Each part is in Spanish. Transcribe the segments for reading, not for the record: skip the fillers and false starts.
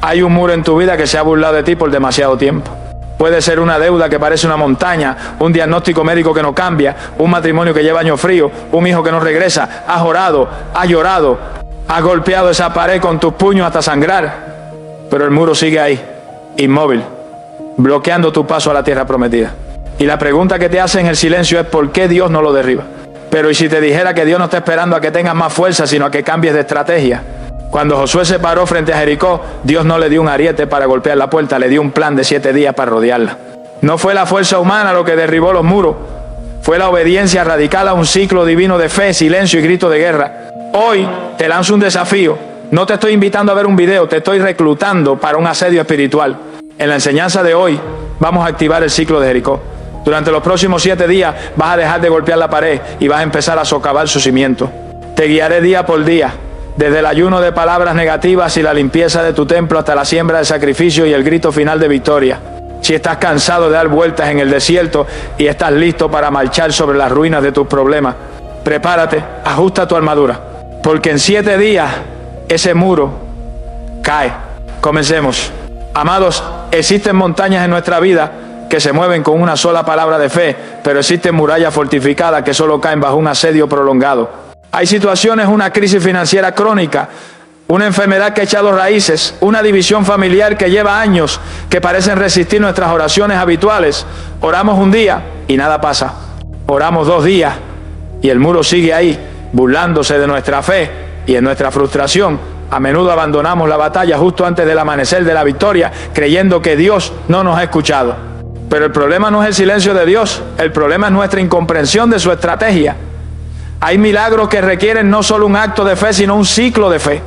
Hay un muro en tu vida que se ha burlado de ti por demasiado tiempo. Puede ser una deuda que parece una montaña, un diagnóstico médico que no cambia, un matrimonio que lleva años fríos, un hijo que no regresa. Has orado, has llorado, has golpeado esa pared con tus puños hasta sangrar, pero el muro sigue ahí, inmóvil, bloqueando tu paso a la tierra prometida. Y la pregunta que te hace en el silencio es: ¿por qué Dios no lo derriba? Pero ¿y si te dijera que Dios no está esperando a que tengas más fuerza, sino a que cambies de estrategia? Cuando Josué se paró frente a Jericó, Dios no le dio un ariete para golpear la puerta, le dio un plan de 7 días para rodearla. No fue la fuerza humana lo que derribó los muros, fue la obediencia radical a un ciclo divino de fe, silencio y grito de guerra. Hoy te lanzo un desafío. No te estoy invitando a ver un video, te estoy reclutando para un asedio espiritual. En la enseñanza de hoy vamos a activar el ciclo de Jericó. Durante los próximos 7 días vas a dejar de golpear la pared y vas a empezar a socavar su cimiento. Te guiaré día por día, desde el ayuno de palabras negativas y la limpieza de tu templo hasta la siembra de sacrificio y el grito final de victoria. Si estás cansado de dar vueltas en el desierto y estás listo para marchar sobre las ruinas de tus problemas, prepárate, ajusta tu armadura, porque en 7 días ese muro cae. Comencemos. Amados, existen montañas en nuestra vida que se mueven con una sola palabra de fe, pero existen murallas fortificadas que solo caen bajo un asedio prolongado. Hay situaciones, una crisis financiera crónica, una enfermedad que ha echado raíces, una división familiar que lleva años, que parecen resistir nuestras oraciones habituales. Oramos un día y nada pasa. Oramos 2 días y el muro sigue ahí, burlándose de nuestra fe y en nuestra frustración. A menudo abandonamos la batalla justo antes del amanecer de la victoria, creyendo que Dios no nos ha escuchado. Pero el problema no es el silencio de Dios, el problema es nuestra incomprensión de su estrategia. Hay milagros que requieren no solo un acto de fe, sino un ciclo de fe.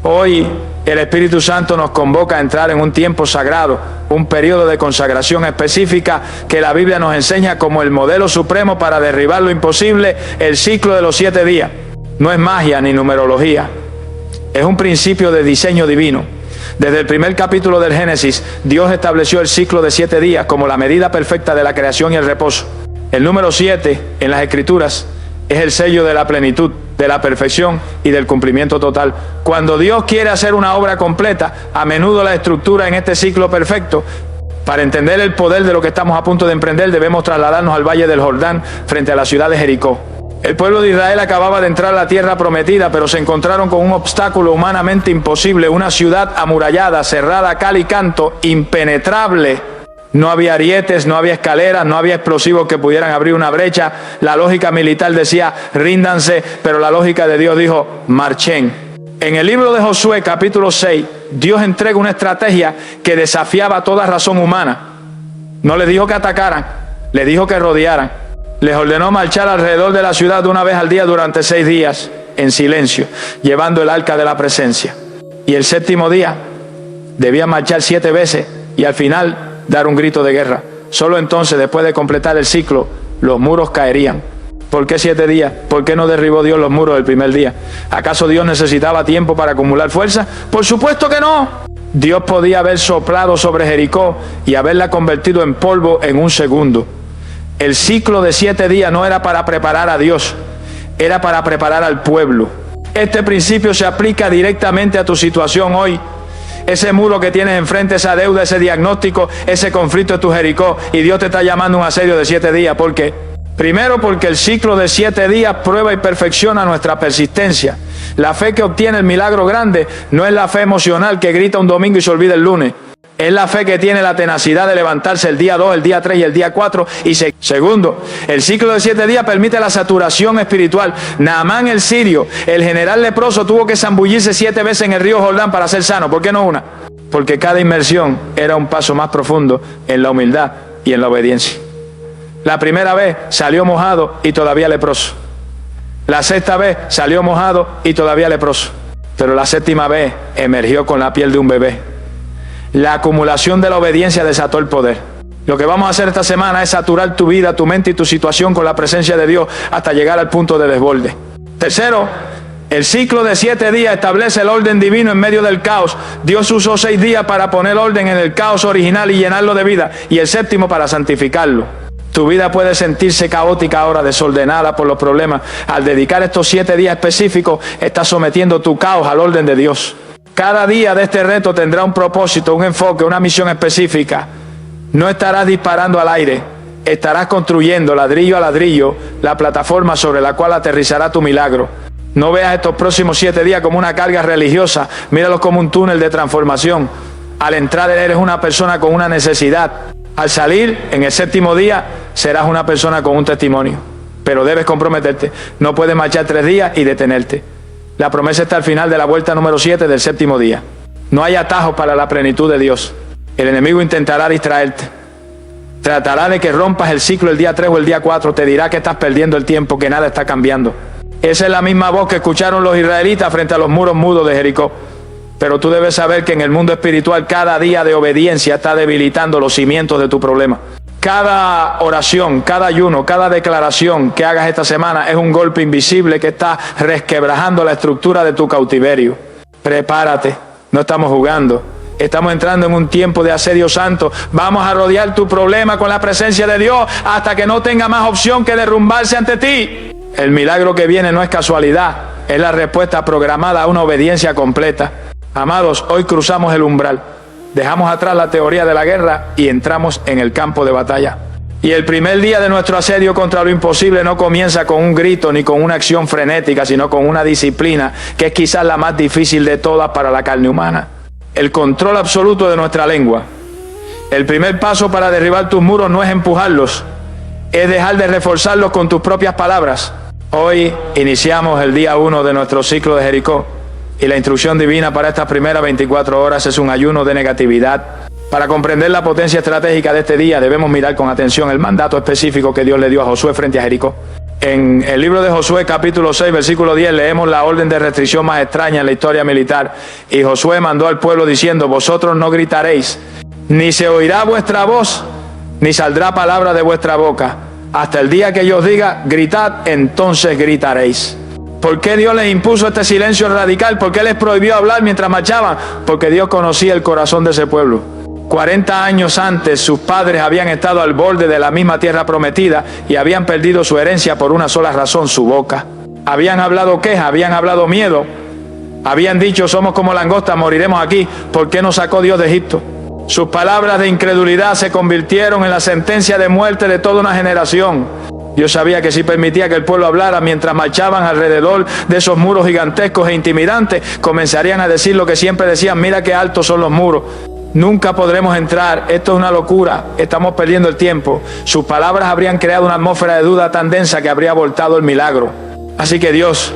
Hoy el Espíritu Santo nos convoca a entrar en un tiempo sagrado, un periodo de consagración específica que la Biblia nos enseña como el modelo supremo para derribar lo imposible, el ciclo de los 7 días. No es magia ni numerología, es un principio de diseño divino. Desde el primer capítulo del Génesis, Dios estableció el ciclo de 7 días como la medida perfecta de la creación y el reposo. El número 7 en las Escrituras es el sello de la plenitud, de la perfección y del cumplimiento total. Cuando Dios quiere hacer una obra completa, a menudo la estructura en este ciclo perfecto. Para entender el poder de lo que estamos a punto de emprender, debemos trasladarnos al valle del Jordán, frente a la ciudad de Jericó. El pueblo de Israel acababa de entrar a la tierra prometida, pero se encontraron con un obstáculo humanamente imposible, una ciudad amurallada, cerrada a cal y canto, impenetrable. No había arietes, no había escaleras, no había explosivos que pudieran abrir una brecha. La lógica militar decía: ríndanse, pero la lógica de Dios dijo: marchen. En el libro de Josué, capítulo 6, Dios entrega una estrategia que desafiaba toda razón humana. No les dijo que atacaran, les dijo que rodearan. Les ordenó marchar alrededor de la ciudad una vez al día durante 6 días, en silencio, llevando el arca de la presencia. Y el 7º día debían marchar 7 veces y al final dar un grito de guerra. Solo entonces, después de completar el ciclo, los muros caerían. ¿Por qué 7 días? ¿Por qué no derribó Dios los muros del primer día? ¿Acaso Dios necesitaba tiempo para acumular fuerza? ¡Por supuesto que no! Dios podía haber soplado sobre Jericó y haberla convertido en polvo en un segundo. El ciclo de 7 días no era para preparar a Dios, era para preparar al pueblo. Este principio se aplica directamente a tu situación hoy. Ese muro que tienes enfrente, esa deuda, ese diagnóstico, ese conflicto es tu Jericó, y Dios te está llamando a un asedio de 7 días. ¿Por qué? Primero, porque el ciclo de 7 días prueba y perfecciona nuestra persistencia. La fe que obtiene el milagro grande no es la fe emocional que grita un domingo y se olvida el lunes. Es la fe que tiene la tenacidad de levantarse el día 2, el día 3 y el día 4. Segundo, el ciclo de 7 días permite la saturación espiritual. Naamán el sirio, el general leproso, tuvo que zambullirse 7 veces en el río Jordán para ser sano. ¿Por qué no una? Porque cada inmersión era un paso más profundo en la humildad y en la obediencia. La primera vez salió mojado y todavía leproso. La 6ª vez salió mojado y todavía leproso. Pero la 7ª vez emergió con la piel de un bebé. La acumulación de la obediencia desató el poder. Lo que vamos a hacer esta semana es saturar tu vida, tu mente y tu situación con la presencia de Dios hasta llegar al punto de desborde. Tercero, el ciclo de 7 días establece el orden divino en medio del caos. Dios usó 6 días para poner orden en el caos original y llenarlo de vida, y el 7º para santificarlo. Tu vida puede sentirse caótica ahora, desordenada por los problemas. Al dedicar estos 7 días específicos, estás sometiendo tu caos al orden de Dios. Cada día de este reto tendrá un propósito, un enfoque, una misión específica. No estarás disparando al aire, estarás construyendo ladrillo a ladrillo la plataforma sobre la cual aterrizará tu milagro. No veas estos próximos 7 días como una carga religiosa, míralos como un túnel de transformación. Al entrar eres una persona con una necesidad. Al salir, en el 7º día, serás una persona con un testimonio. Pero debes comprometerte. No puedes marchar 3 días y detenerte. La promesa está al final de la vuelta número 7 del 7º día. No hay atajos para la plenitud de Dios. El enemigo intentará distraerte. Tratará de que rompas el ciclo el día 3 o el día 4. Te dirá que estás perdiendo el tiempo, que nada está cambiando. Esa es la misma voz que escucharon los israelitas frente a los muros mudos de Jericó. Pero tú debes saber que en el mundo espiritual cada día de obediencia está debilitando los cimientos de tu problema. Cada oración, cada ayuno, cada declaración que hagas esta semana es un golpe invisible que está resquebrajando la estructura de tu cautiverio. Prepárate, no estamos jugando. Estamos entrando en un tiempo de asedio santo. Vamos a rodear tu problema con la presencia de Dios hasta que no tenga más opción que derrumbarse ante ti. El milagro que viene no es casualidad, es la respuesta programada a una obediencia completa. Amados, hoy cruzamos el umbral. Dejamos atrás la teoría de la guerra y entramos en el campo de batalla. Y el primer día de nuestro asedio contra lo imposible no comienza con un grito ni con una acción frenética, sino con una disciplina que es quizás la más difícil de todas para la carne humana. El control absoluto de nuestra lengua. El primer paso para derribar tus muros no es empujarlos, es dejar de reforzarlos con tus propias palabras. Hoy iniciamos el día 1 de nuestro ciclo de Jericó. Y la instrucción divina para estas primeras 24 horas es un ayuno de negatividad. Para comprender la potencia estratégica de este día debemos mirar con atención el mandato específico que Dios le dio a Josué frente a Jericó. En el libro de Josué, capítulo 6, versículo 10, leemos la orden de restricción más extraña en la historia militar. Y Josué mandó al pueblo diciendo: vosotros no gritaréis, ni se oirá vuestra voz, ni saldrá palabra de vuestra boca, hasta el día que yo os diga, gritad, entonces gritaréis. ¿Por qué Dios les impuso este silencio radical? ¿Por qué les prohibió hablar mientras marchaban? Porque Dios conocía el corazón de ese pueblo. 40 años antes sus padres habían estado al borde de la misma tierra prometida y habían perdido su herencia por una sola razón: su boca. Habían hablado queja, habían hablado miedo, habían dicho: somos como langostas, moriremos aquí. ¿Por qué nos sacó Dios de Egipto? Sus palabras de incredulidad se convirtieron en la sentencia de muerte de toda una generación. Dios sabía que si permitía que el pueblo hablara mientras marchaban alrededor de esos muros gigantescos e intimidantes, comenzarían a decir lo que siempre decían: mira qué altos son los muros, nunca podremos entrar, esto es una locura, estamos perdiendo el tiempo. Sus palabras habrían creado una atmósfera de duda tan densa que habría abortado el milagro. Así que Dios,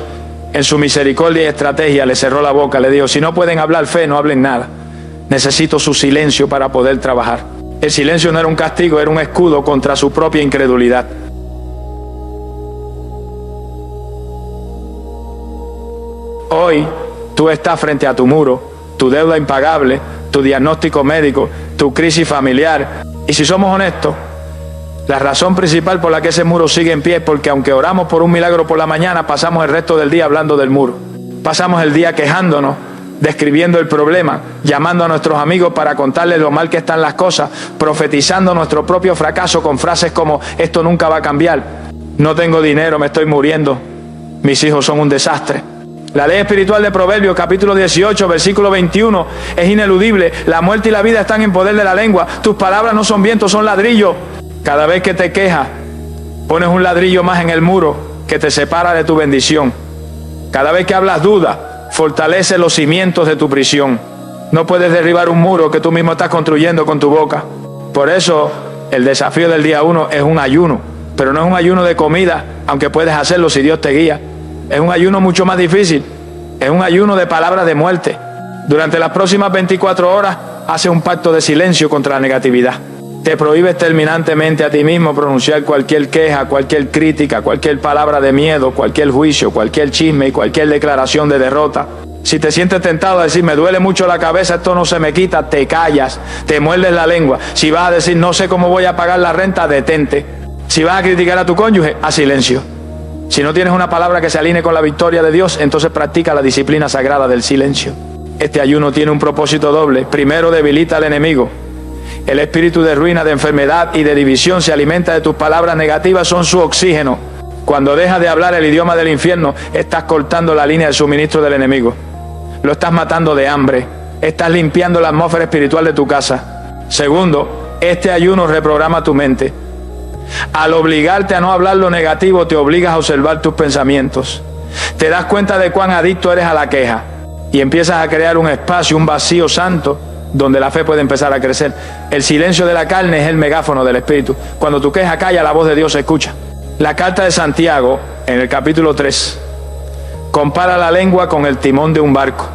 en su misericordia y estrategia, le cerró la boca, le dijo: si no pueden hablar fe, no hablen nada. Necesito su silencio para poder trabajar. El silencio no era un castigo, era un escudo contra su propia incredulidad. Hoy tú estás frente a tu muro, tu deuda impagable, tu diagnóstico médico, tu crisis familiar. Y si somos honestos, la razón principal por la que ese muro sigue en pie es porque aunque oramos por un milagro por la mañana, pasamos el resto del día hablando del muro. Pasamos el día quejándonos, describiendo el problema, llamando a nuestros amigos para contarles lo mal que están las cosas, profetizando nuestro propio fracaso con frases como: esto nunca va a cambiar, no tengo dinero, me estoy muriendo, mis hijos son un desastre. La ley espiritual de Proverbios, capítulo 18, versículo 21, es ineludible. La muerte y la vida están en poder de la lengua. Tus palabras no son vientos, son ladrillos. Cada vez que te quejas, pones un ladrillo más en el muro que te separa de tu bendición. Cada vez que hablas duda, fortalece los cimientos de tu prisión. No puedes derribar un muro que tú mismo estás construyendo con tu boca. Por eso, el desafío del día 1 es un ayuno. Pero no es un ayuno de comida, aunque puedes hacerlo si Dios te guía. Es un ayuno mucho más difícil. Es un ayuno de palabras de muerte. Durante las próximas 24 horas, hace un pacto de silencio contra la negatividad. Te prohíbes terminantemente a ti mismo pronunciar cualquier queja, cualquier crítica, cualquier palabra de miedo, cualquier juicio, cualquier chisme y cualquier declaración de derrota. Si te sientes tentado a decir: me duele mucho la cabeza, esto no se me quita, te callas, te muerdes la lengua. Si vas a decir: no sé cómo voy a pagar la renta, detente. Si vas a criticar a tu cónyuge, haz silencio. Si no tienes una palabra que se alinee con la victoria de Dios, entonces practica la disciplina sagrada del silencio. Este ayuno tiene un propósito doble. Primero, debilita al enemigo. El espíritu de ruina, de enfermedad y de división se alimenta de tus palabras negativas, son su oxígeno. Cuando dejas de hablar el idioma del infierno, estás cortando la línea de suministro del enemigo. lo estás matando de hambre. Estás limpiando la atmósfera espiritual de tu casa. Segundo, este ayuno reprograma tu mente. Al obligarte a no hablar lo negativo, te obligas a observar tus pensamientos. Te das cuenta de cuán adicto eres a la queja y empiezas a crear un espacio, un vacío santo donde la fe puede empezar a crecer. El silencio de la carne es el megáfono del Espíritu. Cuando tu queja calla, la voz de Dios se escucha. La carta de Santiago, en el capítulo 3, compara la lengua con el timón de un barco.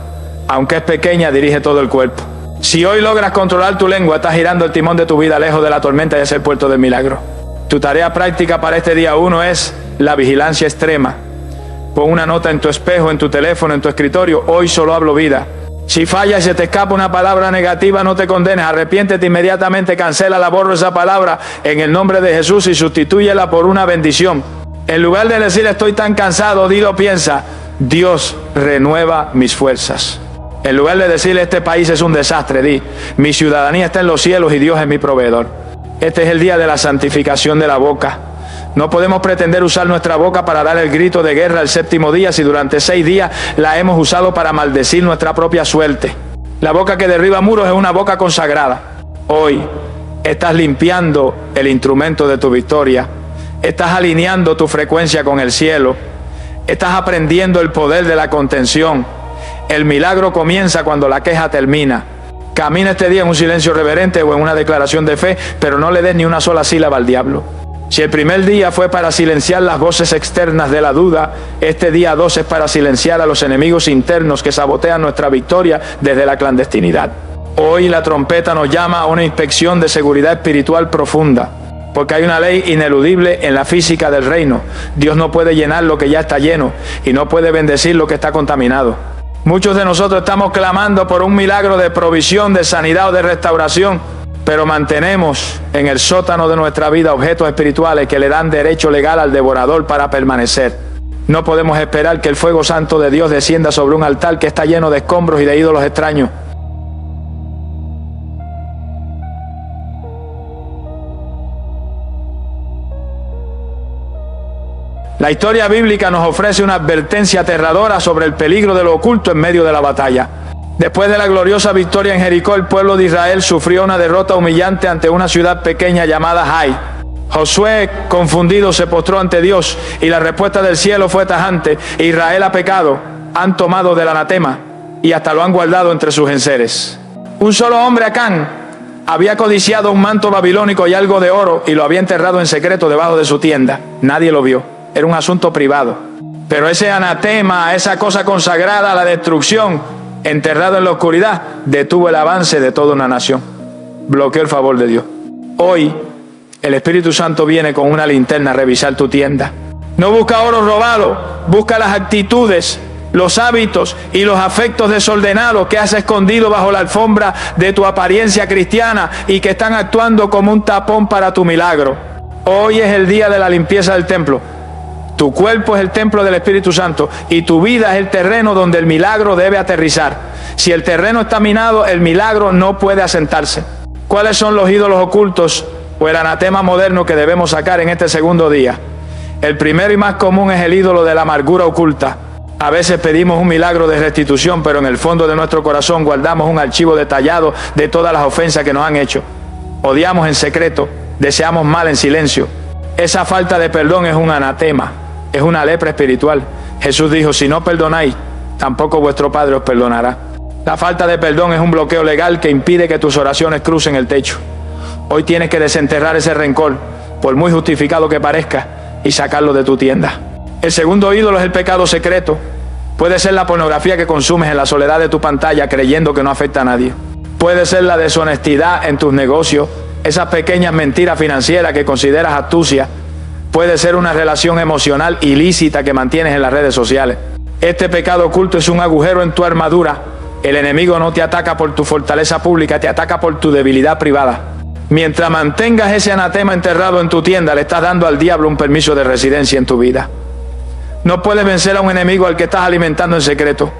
Aunque es pequeña, dirige todo el cuerpo. Si hoy logras controlar tu lengua, estás girando el timón de tu vida lejos de la tormenta y hacia el puerto del milagro. Tu tarea práctica para este día 1 es la vigilancia extrema. Pon una nota en tu espejo, en tu teléfono, en tu escritorio. Hoy solo hablo vida. Si fallas y se te escapa una palabra negativa, no te condenes. Arrepiéntete inmediatamente, cancélala, borra esa palabra en el nombre de Jesús y sustitúyela por una bendición. En lugar de decir estoy tan cansado, dilo, piensa, Dios renueva mis fuerzas. En lugar de decir este país es un desastre, di, mi ciudadanía está en los cielos y Dios es mi proveedor. Este es el día de la santificación de la boca. No podemos pretender usar nuestra boca para dar el grito de guerra el séptimo día si durante 6 días la hemos usado para maldecir nuestra propia suerte. La boca que derriba muros es una boca consagrada. Hoy estás limpiando el instrumento de tu victoria. Estás alineando tu frecuencia con el cielo. Estás aprendiendo el poder de la contención. El milagro comienza cuando la queja termina. Camina este día en un silencio reverente o en una declaración de fe, pero no le des ni una sola sílaba al diablo. Si el primer día fue para silenciar las voces externas de la duda, este día 2 es para silenciar a los enemigos internos que sabotean nuestra victoria desde la clandestinidad. Hoy la trompeta nos llama a una inspección de seguridad espiritual profunda, porque hay una ley ineludible en la física del reino. Dios no puede llenar lo que ya está lleno y no puede bendecir lo que está contaminado. Muchos de nosotros estamos clamando por un milagro de provisión, de sanidad o de restauración, pero mantenemos en el sótano de nuestra vida objetos espirituales que le dan derecho legal al devorador para permanecer. No podemos esperar que el fuego santo de Dios descienda sobre un altar que está lleno de escombros y de ídolos extraños. La historia bíblica nos ofrece una advertencia aterradora sobre el peligro de lo oculto en medio de la batalla. Después de la gloriosa victoria en Jericó, el pueblo de Israel sufrió una derrota humillante ante una ciudad pequeña llamada Jai. Josué, confundido, se postró ante Dios y la respuesta del cielo fue tajante. Israel ha pecado, han tomado del anatema y hasta lo han guardado entre sus enseres. Un solo hombre, Acán, había codiciado un manto babilónico y algo de oro y lo había enterrado en secreto debajo de su tienda. Nadie lo vio, era un asunto privado. Pero ese anatema, esa cosa consagrada a la destrucción, enterrado en la oscuridad, detuvo el avance de toda una nación. Bloqueó el favor de Dios. Hoy, el Espíritu Santo viene con una linterna a revisar tu tienda. No busca oro robado, busca las actitudes, los hábitos y los afectos desordenados que has escondido bajo la alfombra de tu apariencia cristiana y que están actuando como un tapón para tu milagro. Hoy es el día de la limpieza del templo. Tu cuerpo es el templo del Espíritu Santo y tu vida es el terreno donde el milagro debe aterrizar. Si el terreno está minado, el milagro no puede asentarse. ¿Cuáles son los ídolos ocultos o el anatema moderno que debemos sacar en este segundo día? El primero y más común es el ídolo de la amargura oculta. A veces pedimos un milagro de restitución, pero en el fondo de nuestro corazón guardamos un archivo detallado de todas las ofensas que nos han hecho. Odiamos en secreto, deseamos mal en silencio. Esa falta de perdón es un anatema. Es una lepra espiritual. Jesús dijo, si no perdonáis, tampoco vuestro Padre os perdonará. La falta de perdón es un bloqueo legal que impide que tus oraciones crucen el techo. Hoy tienes que desenterrar ese rencor, por muy justificado que parezca, y sacarlo de tu tienda. El segundo ídolo es el pecado secreto. Puede ser la pornografía que consumes en la soledad de tu pantalla creyendo que no afecta a nadie. Puede ser la deshonestidad en tus negocios, esas pequeñas mentiras financieras que consideras astucia. Puede ser una relación emocional ilícita que mantienes en las redes sociales. Este pecado oculto es un agujero en tu armadura. El enemigo no te ataca por tu fortaleza pública, te ataca por tu debilidad privada. Mientras mantengas ese anatema enterrado en tu tienda, le estás dando al diablo un permiso de residencia en tu vida. No puedes vencer a un enemigo al que estás alimentando en secreto.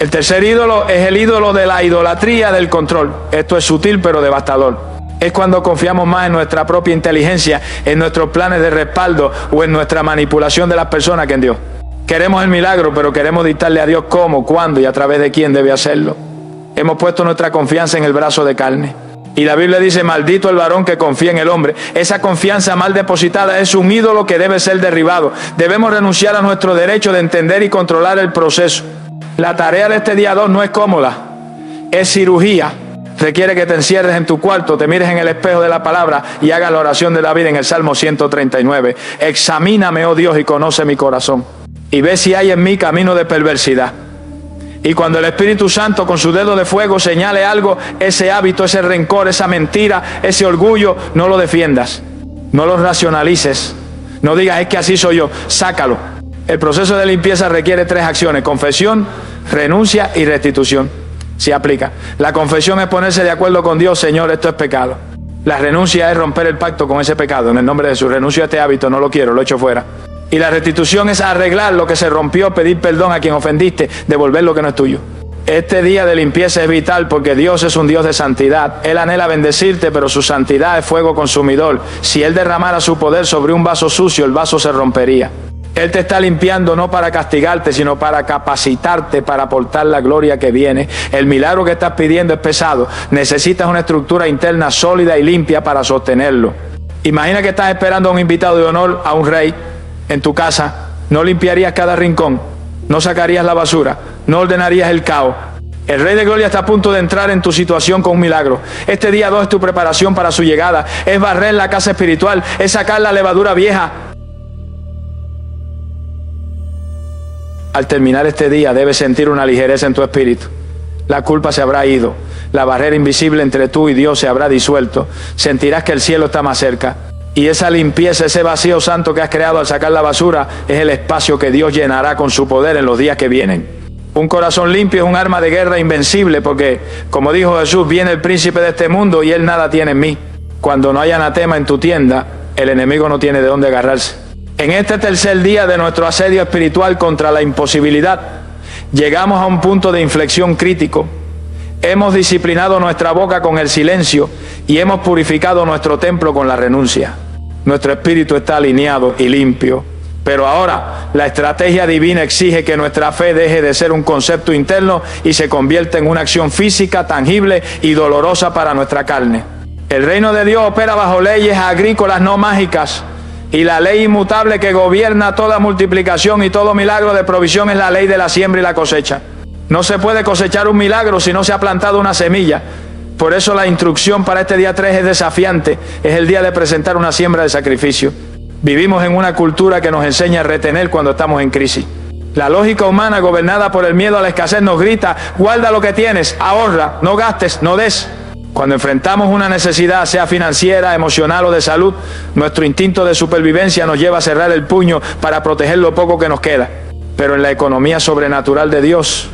El tercer ídolo es el ídolo de la idolatría del control. Esto es sutil pero devastador. Es cuando confiamos más en nuestra propia inteligencia, en nuestros planes de respaldo o en nuestra manipulación de las personas que en Dios. Queremos el milagro, pero queremos dictarle a Dios cómo, cuándo y a través de quién debe hacerlo. Hemos puesto nuestra confianza en el brazo de carne. Y la Biblia dice, maldito el varón que confía en el hombre. Esa confianza mal depositada es un ídolo que debe ser derribado. Debemos renunciar a nuestro derecho de entender y controlar el proceso. La tarea de este día 2 no es cómoda, es cirugía. Requiere que te encierres en tu cuarto, te mires en el espejo de la palabra y hagas la oración de David en el Salmo 139. Examíname, oh Dios, y conoce mi corazón, y ve si hay en mí camino de perversidad. Y cuando el Espíritu Santo con su dedo de fuego señale algo, ese hábito, ese rencor, esa mentira, ese orgullo, no lo defiendas, no lo racionalices, no digas es que así soy yo, sácalo. El proceso de limpieza requiere 3 acciones: confesión, renuncia y restitución. Se aplica. La confesión es ponerse de acuerdo con Dios, Señor, esto es pecado. La renuncia es romper el pacto con ese pecado, en el nombre de Jesús. Renuncio a este hábito, no lo quiero, lo echo fuera. Y la restitución es arreglar lo que se rompió, pedir perdón a quien ofendiste, devolver lo que no es tuyo. Este día de limpieza es vital porque Dios es un Dios de santidad. Él anhela bendecirte, pero su santidad es fuego consumidor. Si Él derramara su poder sobre un vaso sucio, el vaso se rompería. Él te está limpiando no para castigarte, sino para capacitarte para aportar la gloria que viene. El milagro que estás pidiendo es pesado. Necesitas una estructura interna sólida y limpia para sostenerlo. Imagina que estás esperando a un invitado de honor, a un rey, en tu casa. No limpiarías cada rincón, no sacarías la basura, no ordenarías el caos. El Rey de Gloria está a punto de entrar en tu situación con un milagro. Este día 2 es tu preparación para su llegada. Es barrer la casa espiritual, es sacar la levadura vieja. Al terminar este día debes sentir una ligereza en tu espíritu. La culpa se habrá ido. La barrera invisible entre tú y Dios se habrá disuelto. Sentirás que el cielo está más cerca. Y esa limpieza, ese vacío santo que has creado al sacar la basura, es el espacio que Dios llenará con su poder en los días que vienen. Un corazón limpio es un arma de guerra invencible porque, como dijo Jesús, viene el príncipe de este mundo y él nada tiene en mí. Cuando no hay anatema en tu tienda, el enemigo no tiene de dónde agarrarse. En este tercer día de nuestro asedio espiritual contra la imposibilidad, llegamos a un punto de inflexión crítico. Hemos disciplinado nuestra boca con el silencio y hemos purificado nuestro templo con la renuncia. Nuestro espíritu está alineado y limpio. Pero ahora la estrategia divina exige que nuestra fe deje de ser un concepto interno y se convierta en una acción física, tangible y dolorosa para nuestra carne. El reino de Dios opera bajo leyes agrícolas no mágicas. Y la ley inmutable que gobierna toda multiplicación y todo milagro de provisión es la ley de la siembra y la cosecha. No se puede cosechar un milagro si no se ha plantado una semilla. Por eso la instrucción para este día 3 es desafiante. Es el día de presentar una siembra de sacrificio. Vivimos en una cultura que nos enseña a retener cuando estamos en crisis. La lógica humana, gobernada por el miedo a la escasez, nos grita: guarda lo que tienes, ahorra, no gastes, no des. Cuando enfrentamos una necesidad, sea financiera, emocional o de salud, nuestro instinto de supervivencia nos lleva a cerrar el puño para proteger lo poco que nos queda. Pero en la economía sobrenatural de Dios,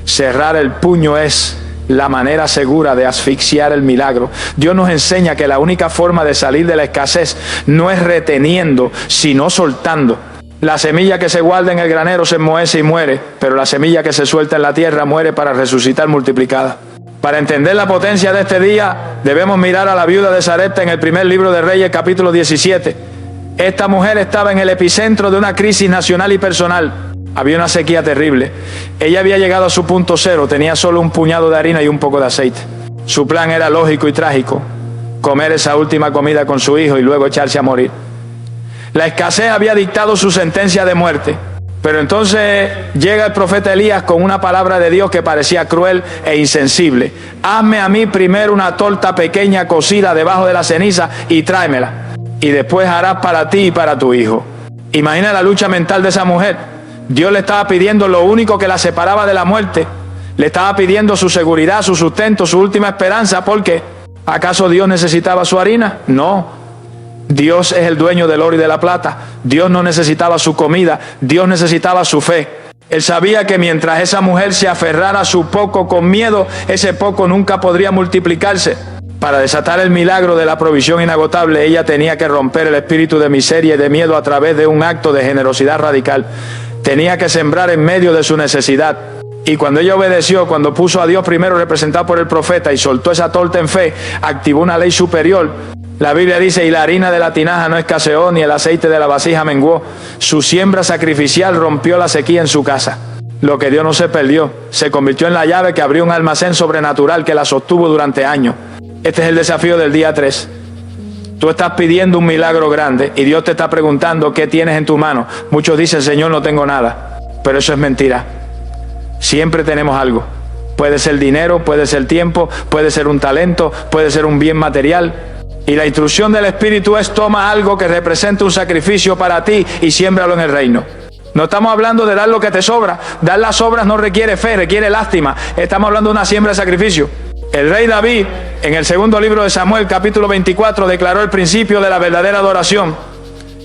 cerrar el puño es la manera segura de asfixiar el milagro. Dios nos enseña que la única forma de salir de la escasez no es reteniendo, sino soltando. La semilla que se guarda en el granero se enmohece y muere, pero la semilla que se suelta en la tierra muere para resucitar multiplicada. Para entender la potencia de este día, debemos mirar a la viuda de Sarepta en el primer libro de Reyes, capítulo 17. Esta mujer estaba en el epicentro de una crisis nacional y personal. Había una sequía terrible. Ella había llegado a su punto cero, tenía solo un puñado de harina y un poco de aceite. Su plan era lógico y trágico: comer esa última comida con su hijo y luego echarse a morir. La escasez había dictado su sentencia de muerte. Pero entonces llega el profeta Elías con una palabra de Dios que parecía cruel e insensible. Hazme a mí primero una torta pequeña cocida debajo de la ceniza y tráemela. Y después harás para ti y para tu hijo. Imagina la lucha mental de esa mujer. Dios le estaba pidiendo lo único que la separaba de la muerte. Le estaba pidiendo su seguridad, su sustento, su última esperanza. ¿Por qué? ¿Acaso Dios necesitaba su harina? No. Dios es el dueño del oro y de la plata. Dios no necesitaba su comida, Dios necesitaba su fe. Él sabía que mientras esa mujer se aferrara a su poco con miedo, ese poco nunca podría multiplicarse. Para desatar el milagro de la provisión inagotable, ella tenía que romper el espíritu de miseria y de miedo a través de un acto de generosidad radical. Tenía que sembrar en medio de su necesidad. Y cuando ella obedeció, cuando puso a Dios primero representado por el profeta y soltó esa torta en fe, activó una ley superior La Biblia dice, y la harina de la tinaja no escaseó, ni el aceite de la vasija menguó. Su siembra sacrificial rompió la sequía en su casa. Lo que dio no se perdió, se convirtió en la llave que abrió un almacén sobrenatural que la sostuvo durante años. Este es el desafío del día 3. Tú estás pidiendo un milagro grande y Dios te está preguntando qué tienes en tu mano. Muchos dicen, Señor, no tengo nada, pero eso es mentira. Siempre tenemos algo. Puede ser dinero, puede ser tiempo, puede ser un talento, puede ser un bien material. Y la instrucción del Espíritu es: toma algo que represente un sacrificio para ti y siémbralo en el reino. No estamos hablando de dar lo que te sobra. Dar las obras no requiere fe, requiere lástima. Estamos hablando de una siembra de sacrificio. El rey David, en el segundo libro de Samuel, capítulo 24, declaró el principio de la verdadera adoración.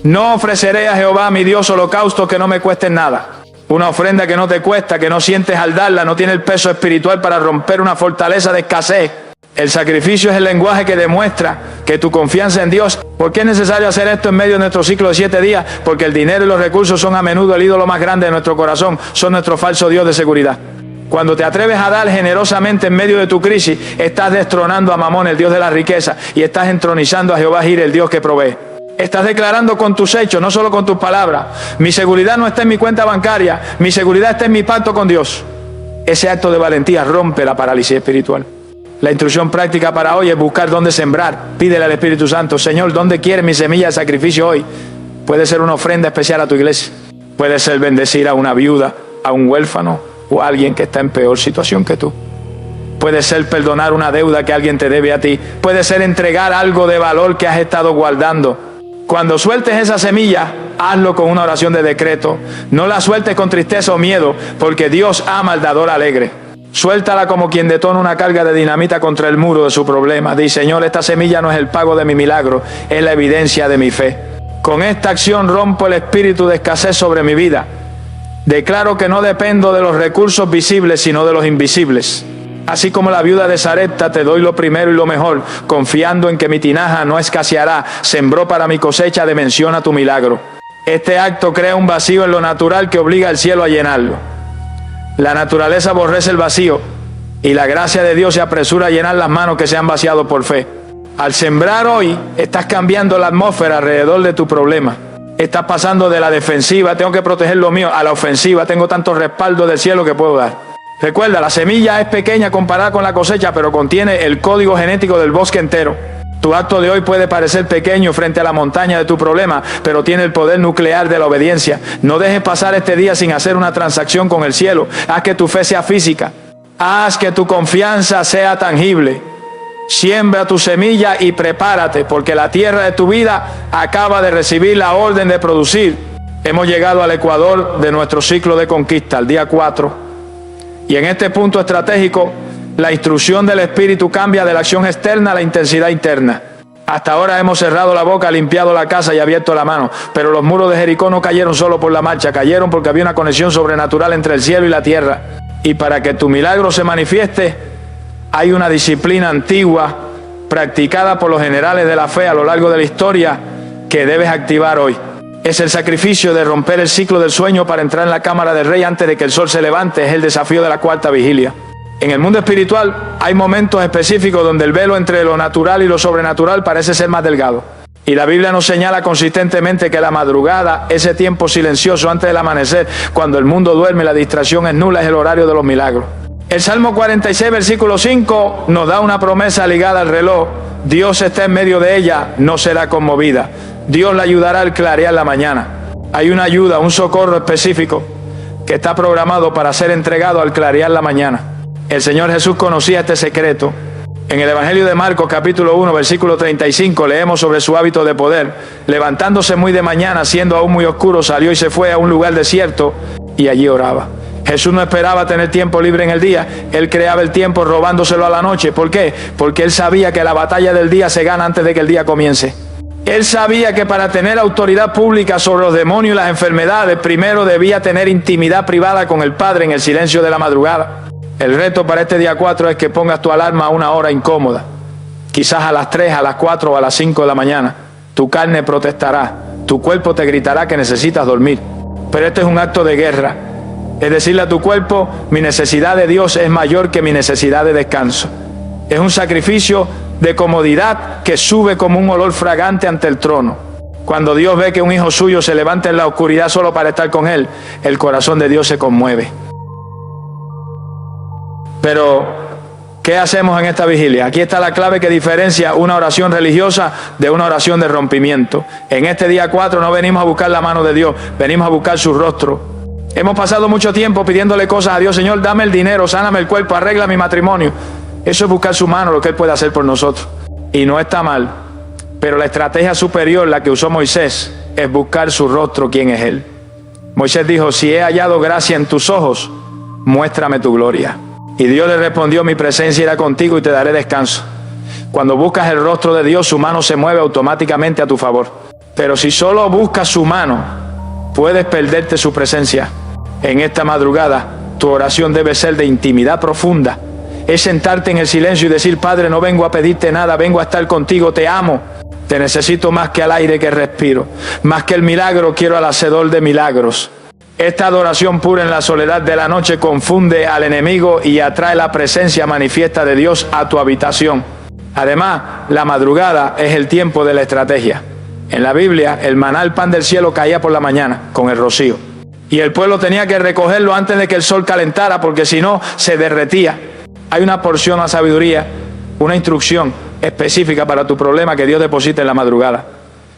No ofreceré a Jehová mi Dios holocaustos que no me cuesten nada. Una ofrenda que no te cuesta, que no sientes al darla, no tiene el peso espiritual para romper una fortaleza de escasez. El sacrificio es el lenguaje que demuestra que tu confianza en Dios. ¿Por qué es necesario hacer esto en medio de nuestro ciclo de 7 días? Porque el dinero y los recursos son a menudo el ídolo más grande de nuestro corazón, son nuestro falso Dios de seguridad. Cuando te atreves a dar generosamente en medio de tu crisis, estás destronando a Mamón, el Dios de la riqueza, y estás entronizando a Jehová Jireh, el Dios que provee. Estás declarando con tus hechos, no solo con tus palabras: mi seguridad no está en mi cuenta bancaria, mi seguridad está en mi pacto con Dios. Ese acto de valentía rompe la parálisis espiritual. La instrucción práctica para hoy es buscar dónde sembrar. Pídele al Espíritu Santo: Señor, ¿dónde quieres mi semilla de sacrificio hoy? Puede ser una ofrenda especial a tu iglesia. Puede ser bendecir a una viuda, a un huérfano o a alguien que está en peor situación que tú. Puede ser perdonar una deuda que alguien te debe a ti. Puede ser entregar algo de valor que has estado guardando. Cuando sueltes esa semilla, hazlo con una oración de decreto. No la sueltes con tristeza o miedo, porque Dios ama al dador alegre. Suéltala como quien detona una carga de dinamita contra el muro de su problema. Di: Señor, esta semilla no es el pago de mi milagro, es la evidencia de mi fe. Con esta acción rompo el espíritu de escasez sobre mi vida. Declaro que no dependo de los recursos visibles, sino de los invisibles. Así como la viuda de Sarepta, te doy lo primero y lo mejor, confiando en que mi tinaja no escaseará. Sembró para mi cosecha, dimensiona tu milagro. Este acto crea un vacío en lo natural que obliga al cielo a llenarlo. La naturaleza aborrece el vacío y la gracia de Dios se apresura a llenar las manos que se han vaciado por fe. Al sembrar hoy, estás cambiando la atmósfera alrededor de tu problema. Estás pasando de la defensiva, tengo que proteger lo mío, a la ofensiva, tengo tanto respaldo del cielo que puedo dar. Recuerda, la semilla es pequeña comparada con la cosecha, pero contiene el código genético del bosque entero. Tu acto de hoy puede parecer pequeño frente a la montaña de tu problema, pero tiene el poder nuclear de la obediencia. No dejes pasar este día sin hacer una transacción con el cielo. Haz que tu fe sea física. Haz que tu confianza sea tangible. Siembra tu semilla y prepárate, porque la tierra de tu vida acaba de recibir la orden de producir. Hemos llegado al ecuador de nuestro ciclo de conquista, el día 4. Y en este punto estratégico, la instrucción del Espíritu cambia de la acción externa a la intensidad interna. Hasta ahora hemos cerrado la boca, limpiado la casa y abierto la mano, pero los muros de Jericó no cayeron solo por la marcha, cayeron porque había una conexión sobrenatural entre el cielo y la tierra. Y para que tu milagro se manifieste, hay una disciplina antigua practicada por los generales de la fe a lo largo de la historia que debes activar hoy. Es el sacrificio de romper el ciclo del sueño para entrar en la cámara del rey antes de que el sol se levante. Es el desafío de la cuarta vigilia. En el mundo espiritual hay momentos específicos donde el velo entre lo natural y lo sobrenatural parece ser más delgado. Y la Biblia nos señala consistentemente que la madrugada, ese tiempo silencioso antes del amanecer, cuando el mundo duerme, la distracción es nula, es el horario de los milagros. El Salmo 46, versículo 5, nos da una promesa ligada al reloj. Dios está en medio de ella, no será conmovida. Dios la ayudará al clarear la mañana. Hay una ayuda, un socorro específico que está programado para ser entregado al clarear la mañana. El Señor Jesús conocía este secreto. En el Evangelio de Marcos, capítulo 1, versículo 35, leemos sobre su hábito de poder. Levantándose muy de mañana, siendo aún muy oscuro, salió y se fue a un lugar desierto y allí oraba. Jesús no esperaba tener tiempo libre en el día. Él creaba el tiempo robándoselo a la noche. ¿Por qué? Porque él sabía que la batalla del día se gana antes de que el día comience. Él sabía que para tener autoridad pública sobre los demonios y las enfermedades, primero debía tener intimidad privada con el Padre en el silencio de la madrugada. El reto para este día 4 es que pongas tu alarma a una hora incómoda. Quizás a las 3, a las 4 o a las 5 de la mañana. Tu carne protestará, tu cuerpo te gritará que necesitas dormir. Pero este es un acto de guerra. Es decirle a tu cuerpo: mi necesidad de Dios es mayor que mi necesidad de descanso. Es un sacrificio de comodidad que sube como un olor fragante ante el trono. Cuando Dios ve que un hijo suyo se levanta en la oscuridad solo para estar con Él, el corazón de Dios se conmueve. Pero, ¿qué hacemos en esta vigilia? Aquí está la clave que diferencia una oración religiosa de una oración de rompimiento. En este día 4 no venimos a buscar la mano de Dios, venimos a buscar su rostro. Hemos pasado mucho tiempo pidiéndole cosas a Dios. Señor, dame el dinero, sáname el cuerpo, arregla mi matrimonio. Eso es buscar su mano, lo que Él puede hacer por nosotros. Y no está mal, pero la estrategia superior, la que usó Moisés, es buscar su rostro, quién es Él. Moisés dijo, si he hallado gracia en tus ojos, muéstrame tu gloria. Y Dios le respondió, mi presencia irá contigo y te daré descanso. Cuando buscas el rostro de Dios, su mano se mueve automáticamente a tu favor. Pero si solo buscas su mano, puedes perderte su presencia. En esta madrugada, tu oración debe ser de intimidad profunda. Es sentarte en el silencio y decir, Padre, no vengo a pedirte nada, vengo a estar contigo, te amo. Te necesito más que al aire que respiro. Más que el milagro, quiero al hacedor de milagros. Esta adoración pura en la soledad de la noche confunde al enemigo y atrae la presencia manifiesta de Dios a tu habitación. Además, la madrugada es el tiempo de la estrategia. En la Biblia, el maná, el pan del cielo, caía por la mañana con el rocío. Y el pueblo tenía que recogerlo antes de que el sol calentara, porque si no, se derretía. Hay una porción a sabiduría, una instrucción específica para tu problema que Dios deposita en la madrugada.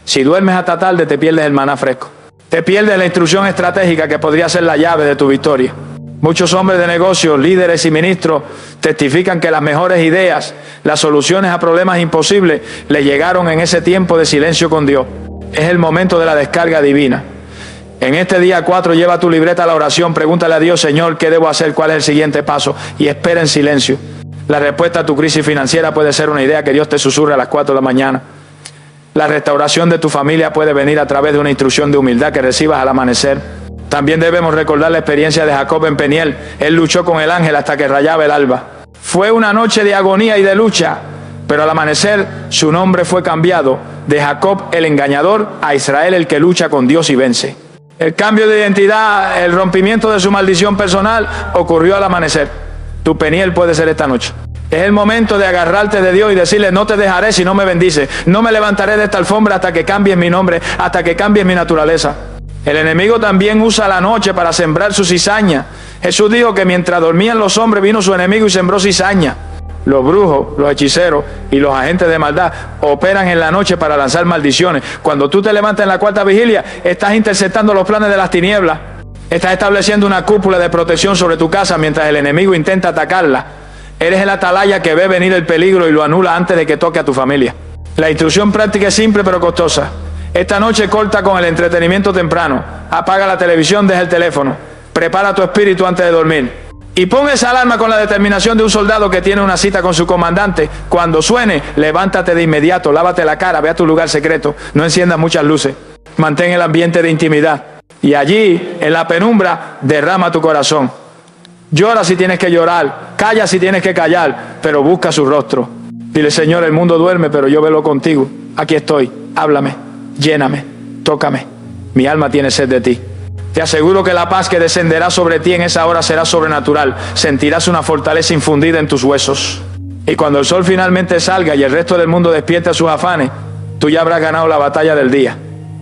Si duermes hasta tarde, te pierdes el maná fresco. Te pierdes la instrucción estratégica que podría ser la llave de tu victoria. Muchos hombres de negocios, líderes y ministros testifican que las mejores ideas, las soluciones a problemas imposibles, le llegaron en ese tiempo de silencio con Dios. Es el momento de la descarga divina. En este día 4 lleva tu libreta a la oración, pregúntale a Dios, Señor, ¿qué debo hacer? ¿Cuál es el siguiente paso? Y espera en silencio. La respuesta a tu crisis financiera puede ser una idea que Dios te susurra a las 4 de la mañana. La restauración de tu familia puede venir a través de una instrucción de humildad que recibas al amanecer. También debemos recordar la experiencia de Jacob en Peniel. Él luchó con el ángel hasta que rayaba el alba. Fue una noche de agonía y de lucha, pero al amanecer su nombre fue cambiado de Jacob el engañador a Israel el que lucha con Dios y vence. El cambio de identidad, el rompimiento de su maldición personal ocurrió al amanecer. Tu Peniel puede ser esta noche. Es el momento de agarrarte de Dios y decirle, no te dejaré si no me bendices. No me levantaré de esta alfombra hasta que cambies mi nombre, hasta que cambies mi naturaleza. El enemigo también usa la noche para sembrar su cizaña. Jesús dijo que mientras dormían los hombres vino su enemigo y sembró cizaña. Los brujos, los hechiceros y los agentes de maldad operan en la noche para lanzar maldiciones. Cuando tú te levantas en la cuarta vigilia, estás interceptando los planes de las tinieblas. Estás estableciendo una cúpula de protección sobre tu casa mientras el enemigo intenta atacarla. Eres el atalaya que ve venir el peligro y lo anula antes de que toque a tu familia. La instrucción práctica es simple pero costosa. Esta noche corta con el entretenimiento temprano. Apaga la televisión, deja el teléfono. Prepara tu espíritu antes de dormir. Y pon esa alarma con la determinación de un soldado que tiene una cita con su comandante. Cuando suene, levántate de inmediato, lávate la cara, ve a tu lugar secreto. No enciendas muchas luces. Mantén el ambiente de intimidad. Y allí, en la penumbra, derrama tu corazón. Llora si tienes que llorar, calla si tienes que callar, pero busca su rostro. Dile, Señor, el mundo duerme, pero yo velo contigo. Aquí estoy, háblame, lléname, tócame. Mi alma tiene sed de ti. Te aseguro que la paz que descenderá sobre ti en esa hora será sobrenatural. Sentirás una fortaleza infundida en tus huesos. Y cuando el sol finalmente salga y el resto del mundo despierte a sus afanes, tú ya habrás ganado la batalla del día.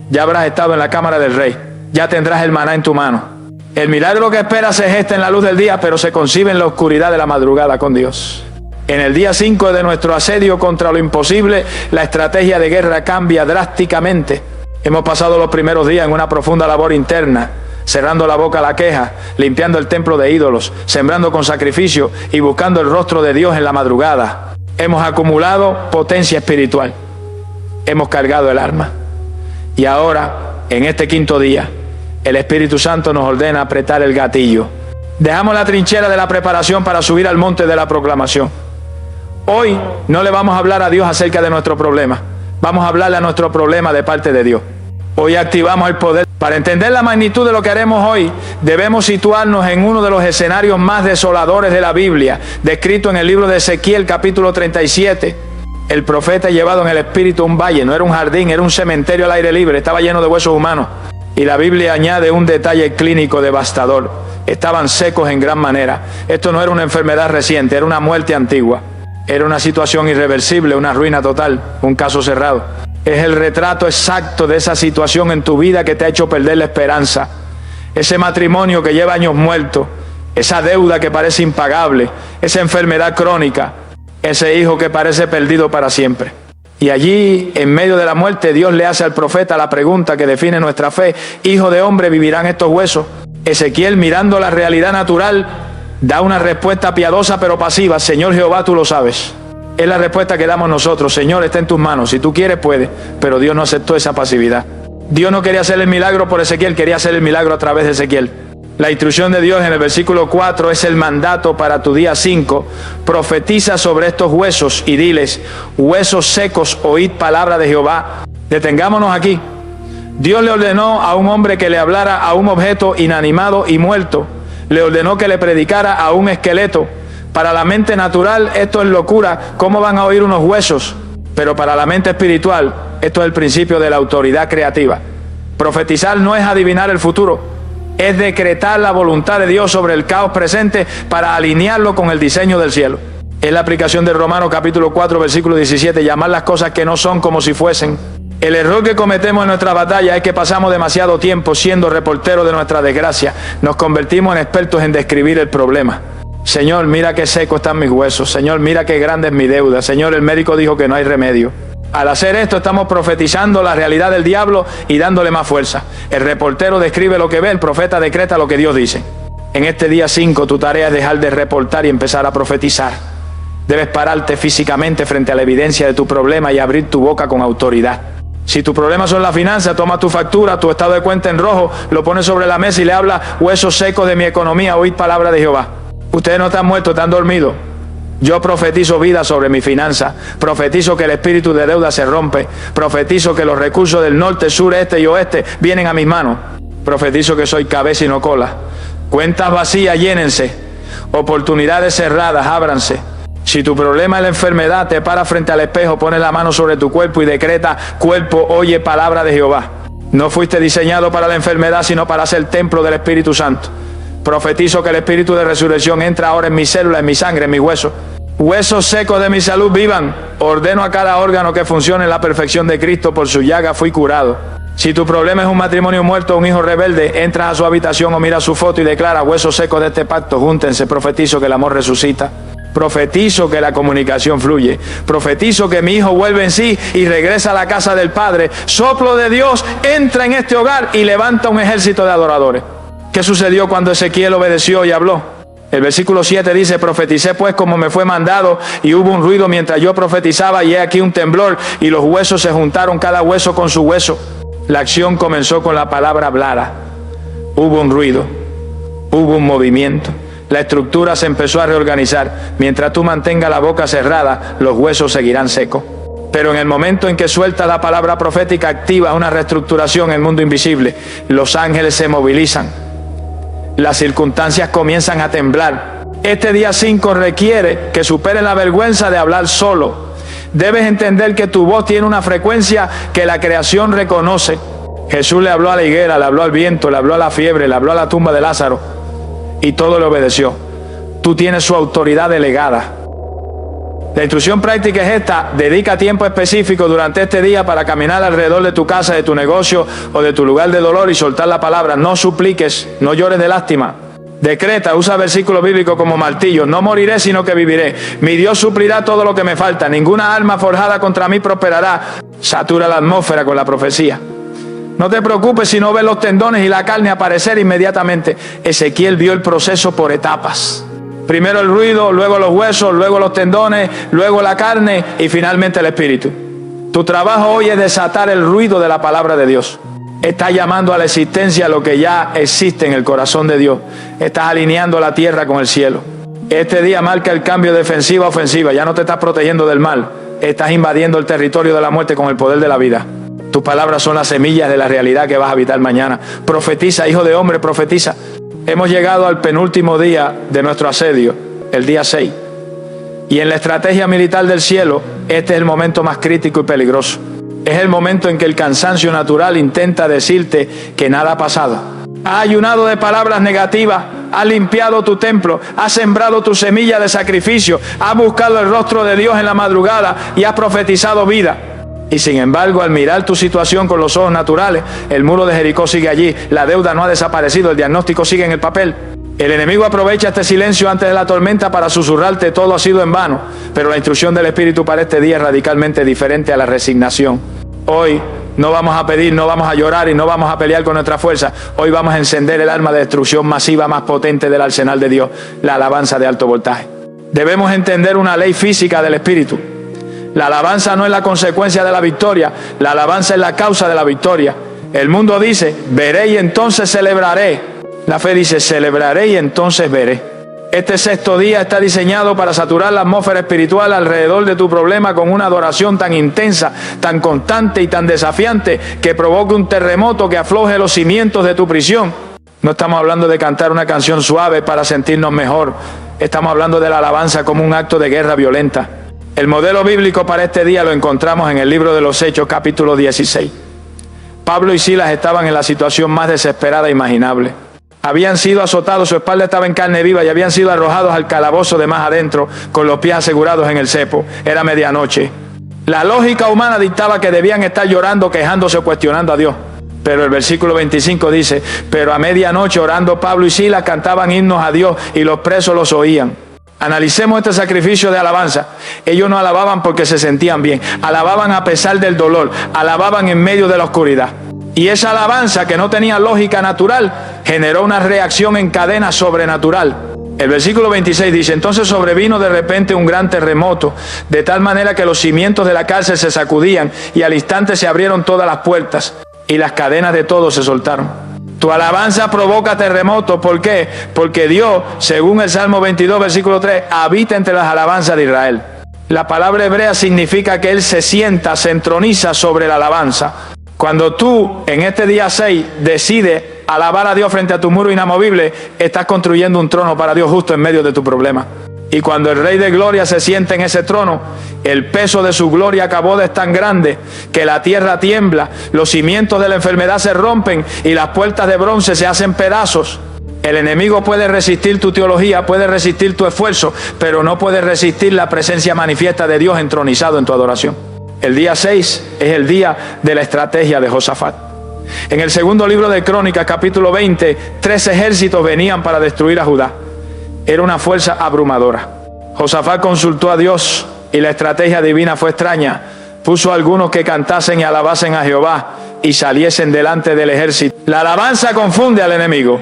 Ya habrás estado en la cámara del rey. Ya tendrás el maná en tu mano. El milagro que esperas se gesta en la luz del día, pero se concibe en la oscuridad de la madrugada con Dios. En el día 5 de nuestro asedio contra lo imposible, la estrategia de guerra cambia drásticamente. Hemos pasado los primeros días en una profunda labor interna, cerrando la boca a la queja, limpiando el templo de ídolos, sembrando con sacrificio y buscando el rostro de Dios en la madrugada. Hemos acumulado potencia espiritual. Hemos cargado el arma. Y ahora, en este quinto día, el Espíritu Santo nos ordena apretar el gatillo. Dejamos la trinchera de la preparación para subir al monte de la proclamación. Hoy no le vamos a hablar a Dios acerca de nuestro problema. Vamos a hablarle a nuestro problema de parte de Dios. Hoy activamos el poder. Para entender la magnitud de lo que haremos hoy, debemos situarnos en uno de los escenarios más desoladores de la Biblia, descrito en el libro de Ezequiel, capítulo 37. El profeta llevado en el espíritu a un valle, no era un jardín, era un cementerio al aire libre, estaba lleno de huesos humanos. Y la Biblia añade un detalle clínico devastador. Estaban secos en gran manera. Esto no era una enfermedad reciente, era una muerte antigua. Era una situación irreversible, una ruina total, un caso cerrado. Es el retrato exacto de esa situación en tu vida que te ha hecho perder la esperanza. Ese matrimonio que lleva años muerto, esa deuda que parece impagable, esa enfermedad crónica, ese hijo que parece perdido para siempre. Y allí, en medio de la muerte, Dios le hace al profeta la pregunta que define nuestra fe: hijo de hombre, ¿vivirán estos huesos? Ezequiel, mirando la realidad natural, da una respuesta piadosa pero pasiva: Señor Jehová, tú lo sabes. Es la respuesta que damos nosotros: Señor, está en tus manos, si tú quieres puedes. Pero Dios no aceptó esa pasividad. Dios no quería hacer el milagro por Ezequiel, quería hacer el milagro a través de Ezequiel. La instrucción de Dios en el versículo 4 es el mandato para tu día 5. Profetiza sobre estos huesos y diles: huesos secos, oíd palabra de Jehová. Detengámonos aquí. Dios le ordenó a un hombre que le hablara a un objeto inanimado y muerto. Le ordenó que le predicara a un esqueleto. Para la mente natural esto es locura. ¿Cómo van a oír unos huesos? Pero para la mente espiritual esto es el principio de la autoridad creativa. Profetizar no es adivinar el futuro. Es decretar la voluntad de Dios sobre el caos presente para alinearlo con el diseño del cielo. Es la aplicación de Romanos capítulo 4 versículo 17, llamar las cosas que no son como si fuesen. El error que cometemos en nuestra batalla es que pasamos demasiado tiempo siendo reporteros de nuestra desgracia. Nos convertimos en expertos en describir el problema. Señor, mira qué seco están mis huesos. Señor, mira qué grande es mi deuda. Señor, el médico dijo que no hay remedio. Al hacer esto estamos profetizando la realidad del diablo y dándole más fuerza. El reportero describe lo que ve, el profeta decreta lo que Dios dice. En este día 5 tu tarea es dejar de reportar y empezar a profetizar. Debes pararte físicamente frente a la evidencia de tu problema y abrir tu boca con autoridad. Si tu problema son las finanzas, toma tu factura, tu estado de cuenta en rojo, lo pones sobre la mesa y le habla: huesos secos de mi economía, oíd palabra de Jehová. Ustedes no están muertos, están dormidos. Yo profetizo vida sobre mi finanza, profetizo que el espíritu de deuda se rompe, profetizo que los recursos del norte, sur, este y oeste vienen a mis manos, profetizo que soy cabeza y no cola. Cuentas vacías, llénense, oportunidades cerradas, ábranse. Si tu problema es la enfermedad, te paras frente al espejo, pones la mano sobre tu cuerpo y decreta: cuerpo, oye palabra de Jehová. No fuiste diseñado para la enfermedad, sino para ser templo del Espíritu Santo. Profetizo que el espíritu de resurrección entra ahora en mis células, en mi sangre, en mis huesos. Huesos secos de mi salud vivan. Ordeno a cada órgano que funcione en la perfección de Cristo. Por su llaga fui curado. Si tu problema es un matrimonio muerto o un hijo rebelde, entras a su habitación o miras su foto y declara: huesos secos de este pacto, júntense. Profetizo que el amor resucita. Profetizo que la comunicación fluye. Profetizo que mi hijo vuelve en sí y regresa a la casa del Padre. Soplo de Dios entra en este hogar y levanta un ejército de adoradores. ¿Qué sucedió cuando Ezequiel obedeció y habló? El versículo 7 dice: profeticé pues como me fue mandado, y hubo un ruido mientras yo profetizaba, y he aquí un temblor, y los huesos se juntaron cada hueso con su hueso. La acción comenzó con la palabra hablada. Hubo un ruido, hubo un movimiento. La estructura se empezó a reorganizar. Mientras tú mantengas la boca cerrada, los huesos seguirán secos. Pero en el momento en que sueltas la palabra profética, activas una reestructuración en el mundo invisible. Los ángeles se movilizan. Las circunstancias comienzan a temblar. Este día 5 requiere que superes la vergüenza de hablar solo. Debes entender que tu voz tiene una frecuencia que la creación reconoce. Jesús le habló a la higuera, le habló al viento, le habló a la fiebre, le habló a la tumba de Lázaro, y todo le obedeció. Tú tienes su autoridad delegada. La instrucción práctica es esta: dedica tiempo específico durante este día para caminar alrededor de tu casa, de tu negocio o de tu lugar de dolor y soltar la palabra. No supliques, no llores de lástima. Decreta, usa versículos bíblicos como martillo: no moriré sino que viviré. Mi Dios suplirá todo lo que me falta. Ninguna arma forjada contra mí prosperará. Satura la atmósfera con la profecía. No te preocupes si no ves los tendones y la carne aparecer inmediatamente. Ezequiel vio el proceso por etapas. Primero el ruido, luego los huesos, luego los tendones, luego la carne y finalmente el espíritu. Tu trabajo hoy es desatar el ruido de la palabra de Dios. Estás llamando a la existencia lo que ya existe en el corazón de Dios. Estás alineando la tierra con el cielo. Este día marca el cambio de defensiva a ofensiva. Ya no te estás protegiendo del mal. Estás invadiendo el territorio de la muerte con el poder de la vida. Tus palabras son las semillas de la realidad que vas a habitar mañana. Profetiza, hijo de hombre, profetiza. Hemos llegado al penúltimo día de nuestro asedio, el día 6. Y en la estrategia militar del cielo, este es el momento más crítico y peligroso. Es el momento en que el cansancio natural intenta decirte que nada ha pasado. Has ayunado de palabras negativas, has limpiado tu templo, has sembrado tu semilla de sacrificio, has buscado el rostro de Dios en la madrugada y has profetizado vida. Y sin embargo, al mirar tu situación con los ojos naturales, el muro de Jericó sigue allí, la deuda no ha desaparecido, el diagnóstico sigue en el papel. El enemigo aprovecha este silencio antes de la tormenta para susurrarte: todo ha sido en vano. Pero la instrucción del Espíritu para este día es radicalmente diferente a la resignación. Hoy no vamos a pedir, no vamos a llorar y no vamos a pelear con nuestra fuerza. Hoy vamos a encender el arma de destrucción masiva más potente del arsenal de Dios, la alabanza de alto voltaje. Debemos entender una ley física del Espíritu. La alabanza no es la consecuencia de la victoria, la alabanza es la causa de la victoria. El mundo dice: veré y entonces celebraré. La fe dice: celebraré y entonces veré. Este sexto día está diseñado para saturar la atmósfera espiritual alrededor de tu problema con una adoración tan intensa, tan constante y tan desafiante que provoque un terremoto que afloje los cimientos de tu prisión. No estamos hablando de cantar una canción suave para sentirnos mejor. Estamos hablando de la alabanza como un acto de guerra violenta. El modelo bíblico para este día lo encontramos en el libro de los Hechos, capítulo 16. Pablo y Silas estaban en la situación más desesperada imaginable. Habían sido azotados, su espalda estaba en carne viva y habían sido arrojados al calabozo de más adentro con los pies asegurados en el cepo. Era medianoche. La lógica humana dictaba que debían estar llorando, quejándose o cuestionando a Dios. Pero el versículo 25 dice: pero a medianoche, orando, Pablo y Silas cantaban himnos a Dios y los presos los oían. Analicemos este sacrificio de alabanza. Ellos no alababan porque se sentían bien, alababan a pesar del dolor, alababan en medio de la oscuridad. Y esa alabanza, que no tenía lógica natural, generó una reacción en cadena sobrenatural. El versículo 26 dice: entonces sobrevino de repente un gran terremoto, de tal manera que los cimientos de la cárcel se sacudían, y al instante se abrieron todas las puertas, y las cadenas de todos se soltaron. Tu alabanza provoca terremotos. ¿Por qué? Porque Dios, según el Salmo 22, versículo 3, habita entre las alabanzas de Israel. La palabra hebrea significa que Él se sienta, se entroniza sobre la alabanza. Cuando tú, en este día 6, decides alabar a Dios frente a tu muro inamovible, estás construyendo un trono para Dios justo en medio de tu problema. Y cuando el Rey de Gloria se sienta en ese trono, el peso de su gloria acabó de es tan grande que la tierra tiembla, los cimientos de la enfermedad se rompen y las puertas de bronce se hacen pedazos. El enemigo puede resistir tu teología, puede resistir tu esfuerzo, pero no puede resistir la presencia manifiesta de Dios entronizado en tu adoración. El día 6 es el día de la estrategia de Josafat. En el segundo libro de Crónicas, capítulo 20, 3 ejércitos venían para destruir a Judá. Era una fuerza abrumadora. Josafat consultó a Dios y la estrategia divina fue extraña. Puso a algunos que cantasen y alabasen a Jehová y saliesen delante del ejército. La alabanza confunde al enemigo.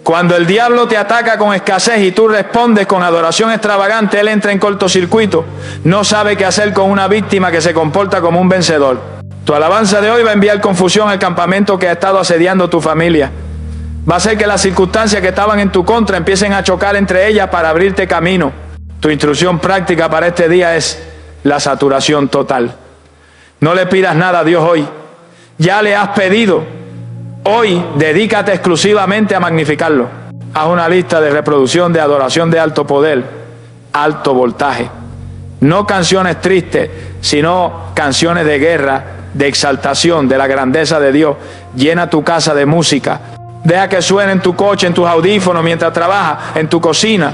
Cuando el diablo te ataca con escasez y tú respondes con adoración extravagante, él entra en cortocircuito. No sabe qué hacer con una víctima que se comporta como un vencedor. Tu alabanza de hoy va a enviar confusión al campamento que ha estado asediando tu familia. Va a hacer que las circunstancias que estaban en tu contra empiecen a chocar entre ellas para abrirte camino. Tu instrucción práctica para este día es la saturación total. No le pidas nada a Dios hoy. Ya le has pedido. Hoy dedícate exclusivamente a magnificarlo. Haz una lista de reproducción de adoración de alto poder, alto voltaje. No canciones tristes, sino canciones de guerra, de exaltación, de la grandeza de Dios. Llena tu casa de música. Deja que suene en tu coche, en tus audífonos, mientras trabajas, en tu cocina.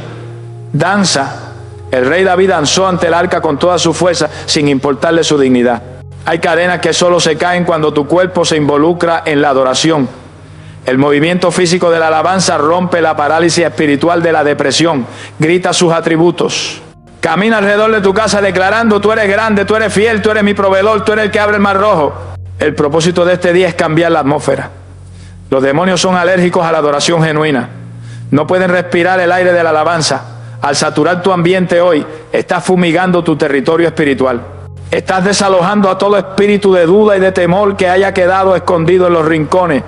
Danza. El rey David danzó ante el arca con toda su fuerza, sin importarle su dignidad. Hay cadenas que solo se caen cuando tu cuerpo se involucra en la adoración. El movimiento físico de la alabanza rompe la parálisis espiritual de la depresión. Grita sus atributos. Camina alrededor de tu casa declarando: tú eres grande, tú eres fiel, tú eres mi proveedor, tú eres el que abre el mar rojo. El propósito de este día es cambiar la atmósfera. Los demonios son alérgicos a la adoración genuina. No pueden respirar el aire de la alabanza. Al saturar tu ambiente hoy, estás fumigando tu territorio espiritual. Estás desalojando a todo espíritu de duda y de temor que haya quedado escondido en los rincones.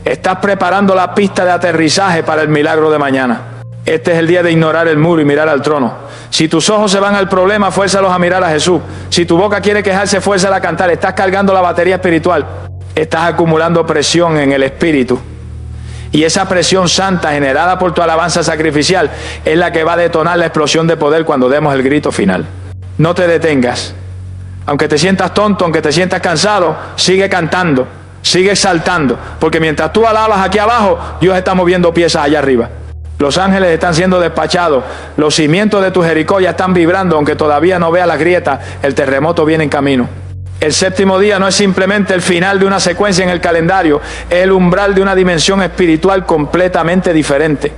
Estás preparando la pista de aterrizaje para el milagro de mañana. Este es el día de ignorar el muro y mirar al trono. Si tus ojos se van al problema, fuérzalos a mirar a Jesús. Si tu boca quiere quejarse, fuérzala a cantar. Estás cargando la batería espiritual. Estás acumulando presión en el espíritu. Y esa presión santa generada por tu alabanza sacrificial es la que va a detonar la explosión de poder cuando demos el grito final. No te detengas. Aunque te sientas tonto, aunque te sientas cansado, sigue cantando, sigue exaltando. Porque mientras tú alabas aquí abajo, Dios está moviendo piezas allá arriba. Los ángeles están siendo despachados. Los cimientos de tu Jericó ya están vibrando, aunque todavía no veas las grietas. El terremoto viene en camino. El séptimo día no es simplemente el final de una secuencia en el calendario, es el umbral de una dimensión espiritual completamente diferente.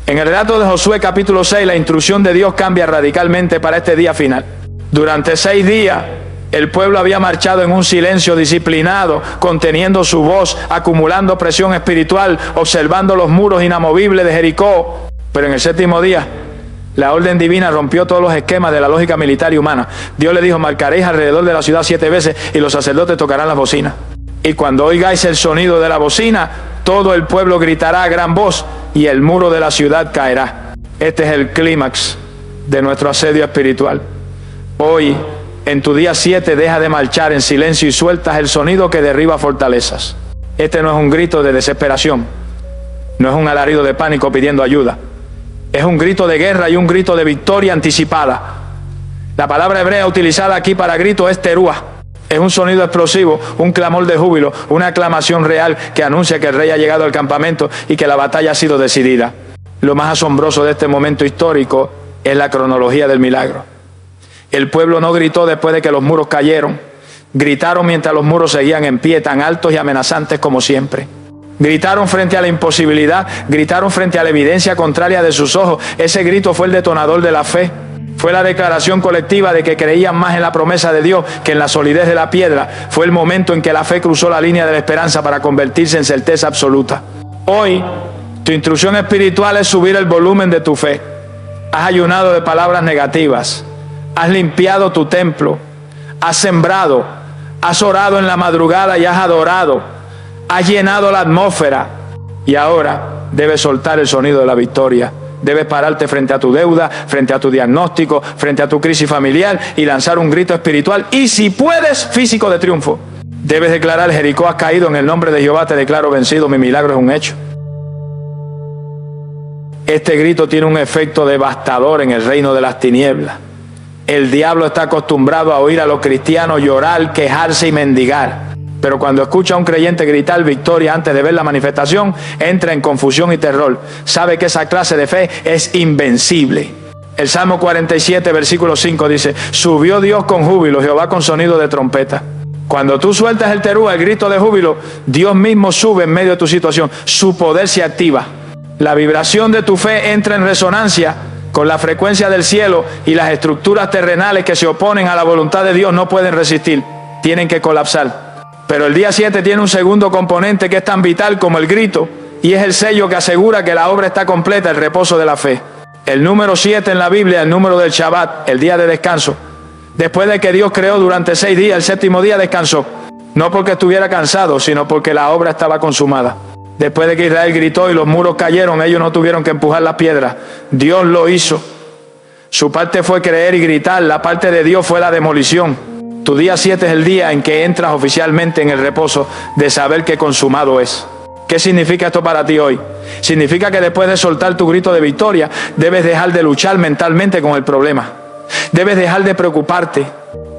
En el relato de Josué capítulo 6, la instrucción de Dios cambia radicalmente para este día final. Durante 6 días, el pueblo había marchado en un silencio disciplinado, conteniendo su voz, acumulando presión espiritual, observando los muros inamovibles de Jericó. Pero en el séptimo día, la orden divina rompió todos los esquemas de la lógica militar y humana. Dios le dijo: marcaréis alrededor de la ciudad 7 veces y los sacerdotes tocarán las bocinas. Y cuando oigáis el sonido de la bocina, todo el pueblo gritará a gran voz y el muro de la ciudad caerá. Este es el clímax de nuestro asedio espiritual. Hoy, en tu día 7, deja de marchar en silencio y sueltas el sonido que derriba fortalezas. Este no es un grito de desesperación, no es un alarido de pánico pidiendo ayuda. Es un grito de guerra y un grito de victoria anticipada. La palabra hebrea utilizada aquí para grito es teruá. Es un sonido explosivo, un clamor de júbilo, una aclamación real que anuncia que el rey ha llegado al campamento y que la batalla ha sido decidida. Lo más asombroso de este momento histórico es la cronología del milagro. El pueblo no gritó después de que los muros cayeron. Gritaron mientras los muros seguían en pie, tan altos y amenazantes como siempre. Gritaron frente a la imposibilidad, gritaron frente a la evidencia contraria de sus ojos. Ese grito fue el detonador de la fe. Fue la declaración colectiva de que creían más en la promesa de Dios que en la solidez de la piedra. Fue el momento en que la fe cruzó la línea de la esperanza para convertirse en certeza absoluta. Hoy, tu instrucción espiritual es subir el volumen de tu fe. Has ayunado de palabras negativas. Has limpiado tu templo. Has sembrado. Has orado en la madrugada y has adorado. Has llenado la atmósfera y ahora debes soltar el sonido de la victoria. Debes pararte frente a tu deuda, frente a tu diagnóstico, frente a tu crisis familiar y lanzar un grito espiritual y, si puedes, físico de triunfo. Debes declarar: Jericó has caído, en el nombre de Jehová te declaro vencido, mi milagro es un hecho. Este grito tiene un efecto devastador en el reino de las tinieblas. El diablo está acostumbrado a oír a los cristianos llorar, quejarse y mendigar. Pero cuando escucha a un creyente gritar victoria antes de ver la manifestación, entra en confusión y terror. Sabe que esa clase de fe es invencible. El Salmo 47, versículo 5 dice: subió Dios con júbilo, Jehová con sonido de trompeta. Cuando tú sueltas el teruá, el grito de júbilo, Dios mismo sube en medio de tu situación. Su poder se activa. La vibración de tu fe entra en resonancia con la frecuencia del cielo y las estructuras terrenales que se oponen a la voluntad de Dios no pueden resistir. Tienen que colapsar. Pero el día 7 tiene un segundo componente que es tan vital como el grito, y es el sello que asegura que la obra está completa, el reposo de la fe. El número 7 en la Biblia, el número del Shabbat, el día de descanso. Después de que Dios creó durante 6 días, el séptimo día descansó. No porque estuviera cansado, sino porque la obra estaba consumada. Después de que Israel gritó y los muros cayeron, ellos no tuvieron que empujar las piedras. Dios lo hizo. Su parte fue creer y gritar, la parte de Dios fue la demolición. Tu día 7 es el día en que entras oficialmente en el reposo de saber que consumado es. ¿Qué significa esto para ti hoy? Significa que después de soltar tu grito de victoria, debes dejar de luchar mentalmente con el problema. Debes dejar de preocuparte.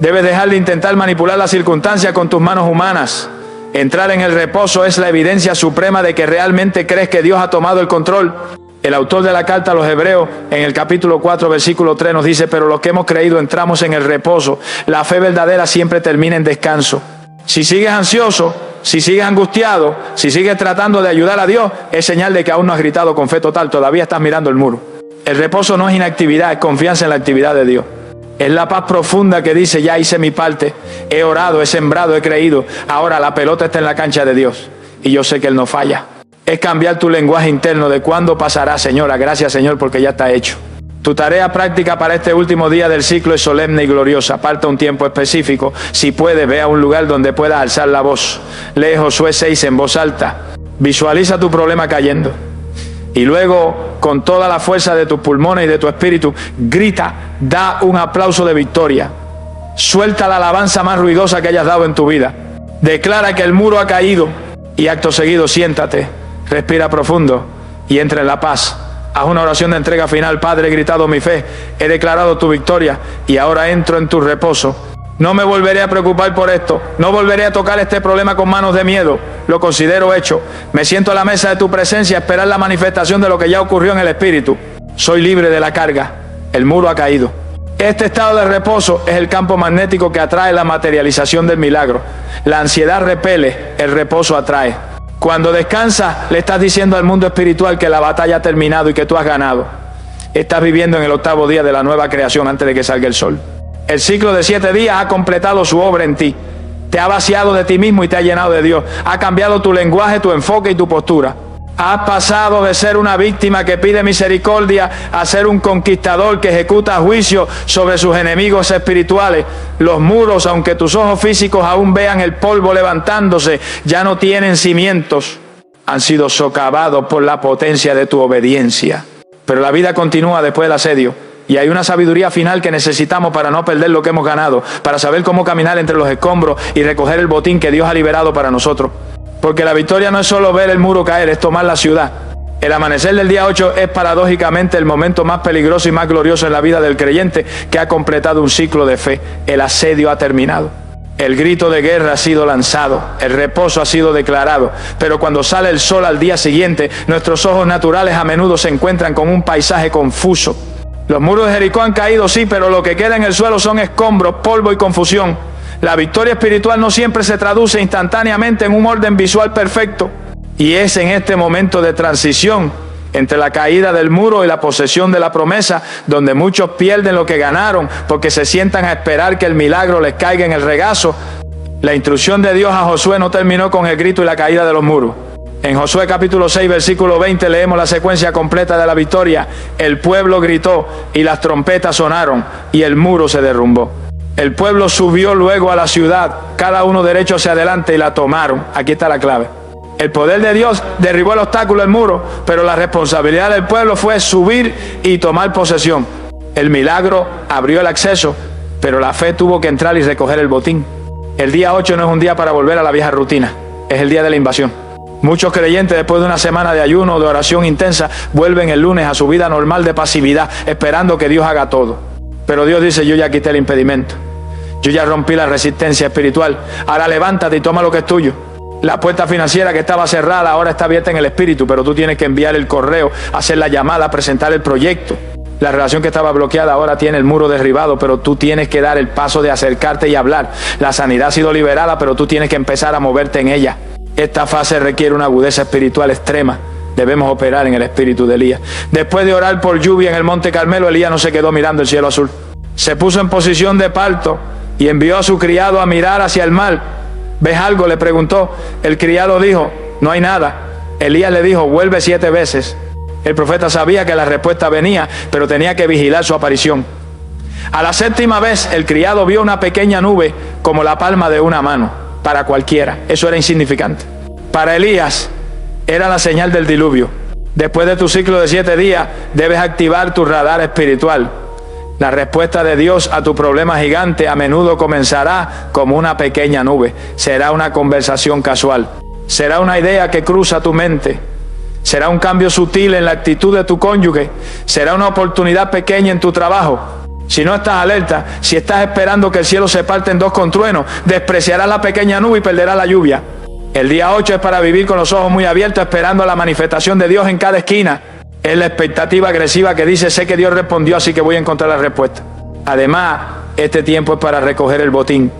Debes dejar de intentar manipular las circunstancias con tus manos humanas. Entrar en el reposo es la evidencia suprema de que realmente crees que Dios ha tomado el control. El autor de la carta a los Hebreos, en el capítulo 4, versículo 3, nos dice: pero los que hemos creído entramos en el reposo. La fe verdadera siempre termina en descanso. Si sigues ansioso, si sigues angustiado, si sigues tratando de ayudar a Dios, es señal de que aún no has gritado con fe total, todavía estás mirando el muro. El reposo no es inactividad, es confianza en la actividad de Dios. Es la paz profunda que dice: ya hice mi parte, he orado, he sembrado, he creído, ahora la pelota está en la cancha de Dios y yo sé que Él no falla. Es cambiar tu lenguaje interno de cuándo pasará, Señora, gracias Señor porque ya está hecho. Tu tarea práctica para este último día del ciclo es solemne y gloriosa. Aparta un tiempo específico. Si puedes, ve a un lugar donde puedas alzar la voz. Lee Josué 6 en voz alta. Visualiza tu problema cayendo. Y luego, con toda la fuerza de tus pulmones y de tu espíritu, grita, da un aplauso de victoria. Suelta la alabanza más ruidosa que hayas dado en tu vida. Declara que el muro ha caído y acto seguido siéntate. Respira profundo y entra en la paz. Haz una oración de entrega final. Padre, he gritado mi fe, he declarado tu victoria y ahora entro en tu reposo. No me volveré a preocupar por esto. No volveré a tocar este problema con manos de miedo. lo considero hecho. Me siento a la mesa de tu presencia a esperar la manifestación de lo que ya ocurrió en el Espíritu. Soy libre de la carga. El muro ha caído. Este estado de reposo es el campo magnético que atrae la materialización del milagro. La ansiedad repele, el reposo atrae. Cuando descansas, le estás diciendo al mundo espiritual que la batalla ha terminado y que tú has ganado. Estás viviendo en el 8º día de la nueva creación antes de que salga el sol. El ciclo de 7 días ha completado su obra en ti. Te ha vaciado de ti mismo y te ha llenado de Dios. Ha cambiado tu lenguaje, tu enfoque y tu postura. Has pasado de ser una víctima que pide misericordia a ser un conquistador que ejecuta juicio sobre sus enemigos espirituales. Los muros, aunque tus ojos físicos aún vean el polvo levantándose, ya no tienen cimientos. Han sido socavados por la potencia de tu obediencia. Pero la vida continúa después del asedio. Y hay una sabiduría final que necesitamos para no perder lo que hemos ganado, para saber cómo caminar entre los escombros y recoger el botín que Dios ha liberado para nosotros. Porque la victoria no es solo ver el muro caer, es tomar la ciudad. El amanecer del día 8 es paradójicamente el momento más peligroso y más glorioso en la vida del creyente que ha completado un ciclo de fe. El asedio ha terminado. El grito de guerra ha sido lanzado, el reposo ha sido declarado, pero cuando sale el sol al día siguiente, nuestros ojos naturales a menudo se encuentran con un paisaje confuso. Los muros de Jericó han caído, sí, pero lo que queda en el suelo son escombros, polvo y confusión. La victoria espiritual no siempre se traduce instantáneamente en un orden visual perfecto. Y es en este momento de transición entre la caída del muro y la posesión de la promesa, donde muchos pierden lo que ganaron porque se sientan a esperar que el milagro les caiga en el regazo. La instrucción de Dios a Josué no terminó con el grito y la caída de los muros. En Josué capítulo 6, versículo 20 leemos la secuencia completa de la victoria. El pueblo gritó y las trompetas sonaron y el muro se derrumbó. El pueblo subió luego a la ciudad, cada uno derecho hacia adelante y la tomaron. Aquí está la clave. El poder de Dios derribó el obstáculo, el muro, pero la responsabilidad del pueblo fue subir y tomar posesión. El milagro abrió el acceso, pero la fe tuvo que entrar y recoger el botín. El día 8 no es un día para volver a la vieja rutina, es el día de la invasión. Muchos creyentes, después de una semana de ayuno o de oración intensa, vuelven el lunes a su vida normal de pasividad, esperando que Dios haga todo. Pero Dios dice: yo ya quité el impedimento, yo ya rompí la resistencia espiritual, ahora levántate y toma lo que es tuyo. La puerta financiera que estaba cerrada ahora está abierta en el espíritu, pero tú tienes que enviar el correo, hacer la llamada, presentar el proyecto. La relación que estaba bloqueada ahora tiene el muro derribado, pero tú tienes que dar el paso de acercarte y hablar. La sanidad ha sido liberada, pero tú tienes que empezar a moverte en ella. Esta fase requiere una agudeza espiritual extrema. Debemos operar en el espíritu de Elías. Después de orar por lluvia en el Monte Carmelo, Elías no se quedó mirando el cielo azul. Se puso en posición de parto y envió a su criado a mirar hacia el mar. ¿Ves algo?, le preguntó. El criado dijo: no hay nada. Elías le dijo: vuelve 7 veces. El profeta sabía que la respuesta venía, pero tenía que vigilar su aparición. A la 7ª vez, el criado vio una pequeña nube como la palma de una mano. Para cualquiera, eso era insignificante. Para Elías, era la señal del diluvio. Después de tu ciclo de 7 días, debes activar tu radar espiritual. La respuesta de Dios a tu problema gigante a menudo comenzará como una pequeña nube. Será una conversación casual. Será una idea que cruza tu mente. Será un cambio sutil en la actitud de tu cónyuge. Será una oportunidad pequeña en tu trabajo. Si no estás alerta, si estás esperando que el cielo se parte en 2 con trueno, despreciarás la pequeña nube y perderás la lluvia. El día 8 es para vivir con los ojos muy abiertos, esperando la manifestación de Dios en cada esquina. Es la expectativa agresiva que dice: sé que Dios respondió, así que voy a encontrar la respuesta. Además, este tiempo es para recoger el botín.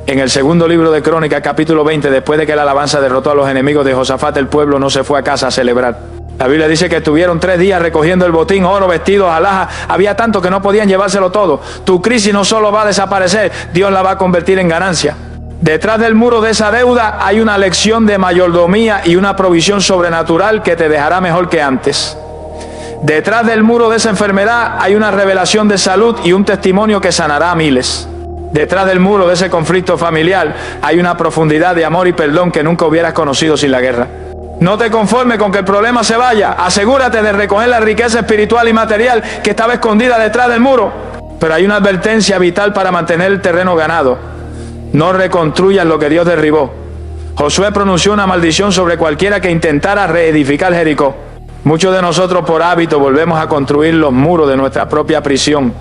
En el 2º libro de Crónicas, capítulo 20, después de que la alabanza derrotó a los enemigos de Josafat, el pueblo no se fue a casa a celebrar. La Biblia dice que estuvieron 3 días recogiendo el botín: oro, vestidos, alhajas. Había tanto que no podían llevárselo todo. Tu crisis no solo va a desaparecer, Dios la va a convertir en ganancia. Detrás del muro de esa deuda hay una lección de mayordomía y una provisión sobrenatural que te dejará mejor que antes. Detrás del muro de esa enfermedad hay una revelación de salud y un testimonio que sanará a miles. Detrás del muro de ese conflicto familiar hay una profundidad de amor y perdón que nunca hubieras conocido sin la guerra. No te conformes con que el problema se vaya. Asegúrate de recoger la riqueza espiritual y material que estaba escondida detrás del muro. Pero hay una advertencia vital para mantener el terreno ganado. No reconstruyas lo que Dios derribó. Josué pronunció una maldición sobre cualquiera que intentara reedificar Jericó. Muchos de nosotros por hábito volvemos a construir los muros de nuestra propia prisión.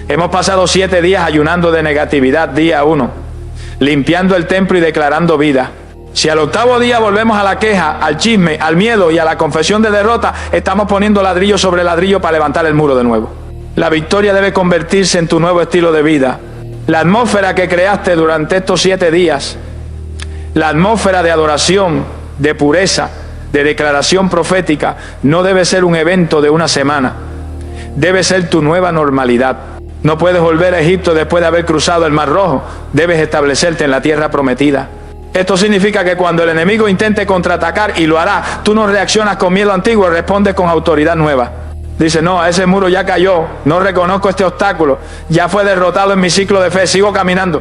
Hemos pasado 7 días ayunando de negatividad día 1, limpiando el templo y declarando vida. Si al octavo día volvemos a la queja, al chisme, al miedo y a la confesión de derrota, estamos poniendo ladrillo sobre ladrillo para levantar el muro de nuevo. La victoria debe convertirse en tu nuevo estilo de vida. La atmósfera que creaste durante estos 7 días, la atmósfera de adoración, de pureza, de declaración profética, no debe ser un evento de una semana. Debe ser tu nueva normalidad. No puedes volver a Egipto después de haber cruzado el Mar Rojo. Debes establecerte en la tierra prometida. Esto significa que cuando el enemigo intente contraatacar, y lo hará, tú no reaccionas con miedo antiguo, respondes con autoridad nueva. Dice, no, ese muro ya cayó, no reconozco este obstáculo, ya fue derrotado en mi ciclo de fe, sigo caminando.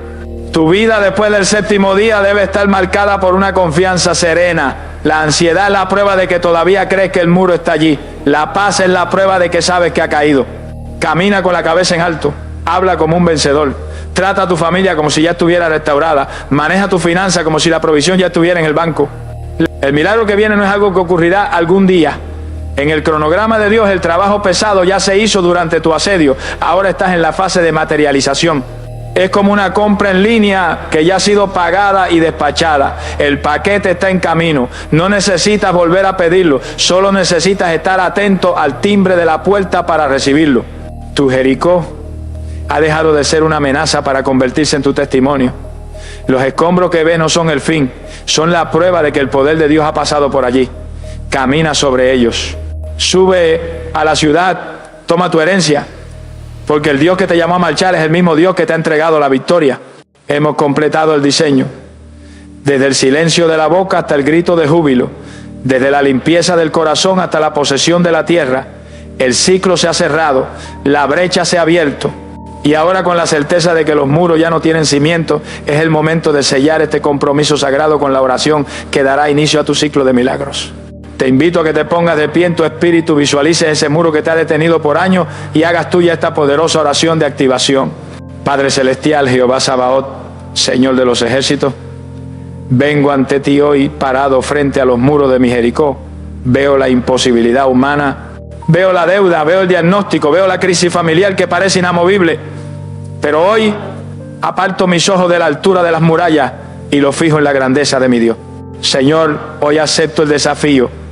Tu vida después del 7º día debe estar marcada por una confianza serena. La ansiedad es la prueba de que todavía crees que el muro está allí. La paz es la prueba de que sabes que ha caído. Camina con la cabeza en alto, habla como un vencedor. Trata a tu familia como si ya estuviera restaurada. Maneja tu finanza como si la provisión ya estuviera en el banco. El milagro que viene no es algo que ocurrirá algún día. En el cronograma de Dios, el trabajo pesado ya se hizo durante tu asedio. Ahora estás en la fase de materialización. Es como una compra en línea que ya ha sido pagada y despachada. El paquete está en camino. No necesitas volver a pedirlo. Solo necesitas estar atento al timbre de la puerta para recibirlo. Tu Jericó ha dejado de ser una amenaza para convertirse en tu testimonio. Los escombros que ves no son el fin. Son la prueba de que el poder de Dios ha pasado por allí. Camina sobre ellos. Sube a la ciudad, toma tu herencia, porque el Dios que te llamó a marchar es el mismo Dios que te ha entregado la victoria. Hemos completado el diseño, desde el silencio de la boca hasta el grito de júbilo, desde la limpieza del corazón hasta la posesión de la tierra. El ciclo se ha cerrado, la brecha se ha abierto, y ahora, con la certeza de que los muros ya no tienen cimiento, es el momento de sellar este compromiso sagrado con la oración que dará inicio a tu ciclo de milagros. Te invito a que te pongas de pie en tu espíritu, visualices ese muro que te ha detenido por años y hagas tuya esta poderosa oración de activación. Padre Celestial, Jehová Sabaoth, Señor de los ejércitos, vengo ante ti hoy parado frente a los muros de mi Jericó. Veo la imposibilidad humana, veo la deuda, veo el diagnóstico, veo la crisis familiar que parece inamovible. Pero hoy aparto mis ojos de la altura de las murallas y los fijo en la grandeza de mi Dios. Señor, hoy acepto el desafío.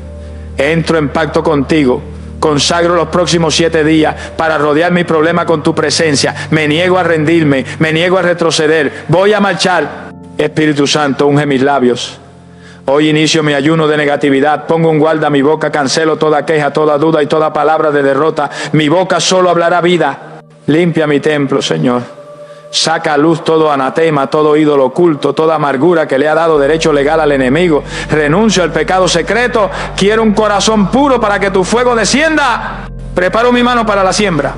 Entro en pacto contigo, consagro los próximos 7 días para rodear mi problema con tu presencia. Me niego a rendirme, me niego a retroceder, voy a marchar. Espíritu Santo, unge mis labios. Hoy inicio mi ayuno de negatividad, pongo un guarda a mi boca, cancelo toda queja, toda duda y toda palabra de derrota. Mi boca solo hablará vida. Limpia mi templo, Señor. Saca a luz todo anatema, todo ídolo oculto, toda amargura que le ha dado derecho legal al enemigo. Renuncio al pecado secreto. Quiero un corazón puro para que tu fuego descienda. Preparo mi mano para la siembra.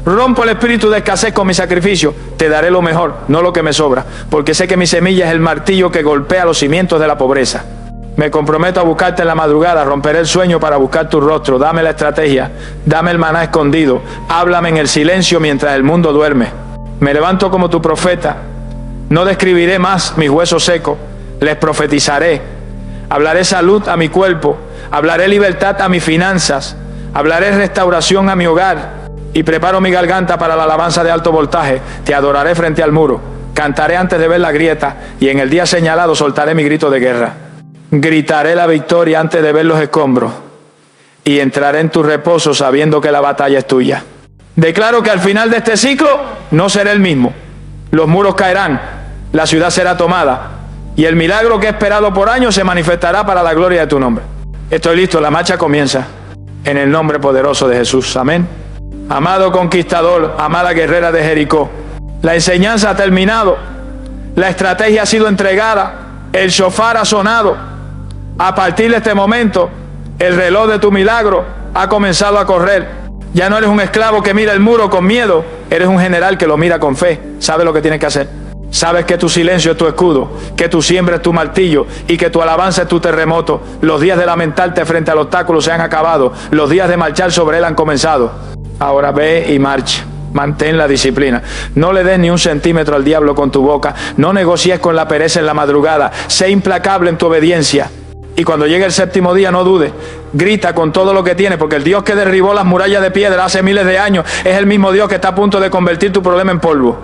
Rompo el espíritu de escasez con mi sacrificio. Te daré lo mejor, no lo que me sobra, porque sé que mi semilla es el martillo que golpea los cimientos de la pobreza. Me comprometo a buscarte en la madrugada, romperé el sueño para buscar tu rostro. Dame la estrategia, dame el maná escondido. Háblame en el silencio mientras el mundo duerme. Me levanto como tu profeta, no describiré más mis huesos secos, les profetizaré. Hablaré salud a mi cuerpo, hablaré libertad a mis finanzas, hablaré restauración a mi hogar y preparo mi garganta para la alabanza de alto voltaje. Te adoraré frente al muro, cantaré antes de ver la grieta y en el día señalado soltaré mi grito de guerra. Gritaré la victoria antes de ver los escombros y entraré en tu reposo sabiendo que la batalla es tuya. Declaro que al final de este ciclo no seré el mismo. Los muros caerán, la ciudad será tomada y el milagro que he esperado por años se manifestará para la gloria de tu nombre. Estoy listo, la marcha comienza. En el nombre poderoso de Jesús. Amén. Amado conquistador, amada guerrera de Jericó, la enseñanza ha terminado, la estrategia ha sido entregada, el shofar ha sonado. A partir de este momento, el reloj de tu milagro ha comenzado a correr. Ya no eres un esclavo que mira el muro con miedo, eres un general que lo mira con fe. Sabes lo que tienes que hacer. Sabes que tu silencio es tu escudo, que tu siembra es tu martillo y que tu alabanza es tu terremoto. Los días de lamentarte frente al obstáculo se han acabado, los días de marchar sobre él han comenzado. Ahora ve y marcha. Mantén la disciplina. No le des ni un centímetro al diablo con tu boca. No negocies con la pereza en la madrugada. Sé implacable en tu obediencia. Y cuando llegue el 7º día, no dudes. Grita con todo lo que tienes, porque el Dios que derribó las murallas de piedra hace miles de años es el mismo Dios que está a punto de convertir tu problema en polvo.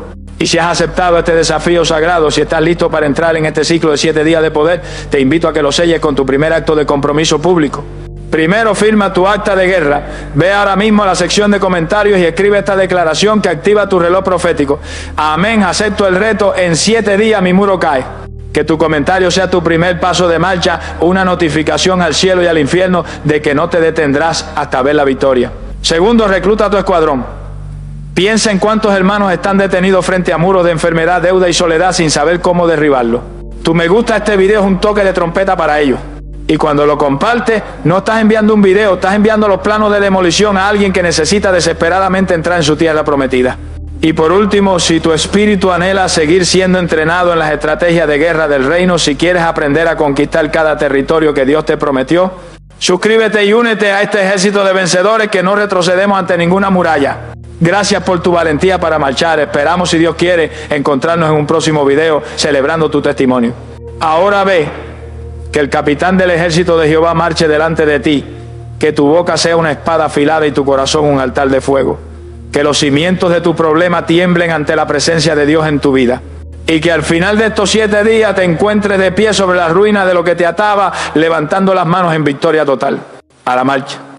Y si has aceptado este desafío sagrado, si estás listo para entrar en este ciclo de 7 días de poder, te invito a que lo selles con tu primer acto de compromiso público. Primero firma tu acta de guerra, ve ahora mismo a la sección de comentarios y escribe esta declaración que activa tu reloj profético. Amén, acepto el reto, en 7 días mi muro cae. Que tu comentario sea tu primer paso de marcha, una notificación al cielo y al infierno de que no te detendrás hasta ver la victoria. Segundo, recluta tu escuadrón. Piensa en cuántos hermanos están detenidos frente a muros de enfermedad, deuda y soledad sin saber cómo derribarlo. Tu me gusta a este video es un toque de trompeta para ellos. Y cuando lo compartes, no estás enviando un video, estás enviando los planos de demolición a alguien que necesita desesperadamente entrar en su tierra prometida. Y por último, si tu espíritu anhela seguir siendo entrenado en las estrategias de guerra del reino, si quieres aprender a conquistar cada territorio que Dios te prometió, suscríbete y únete a este ejército de vencedores que no retrocedemos ante ninguna muralla. Gracias por tu valentía para marchar. Esperamos, si Dios quiere, encontrarnos en un próximo video celebrando tu testimonio. Ahora ve que el capitán del ejército de Jehová marche delante de ti, que tu boca sea una espada afilada y tu corazón un altar de fuego. Que los cimientos de tu problema tiemblen ante la presencia de Dios en tu vida. Y que al final de estos 7 días te encuentres de pie sobre las ruinas de lo que te ataba, levantando las manos en victoria total. A la marcha.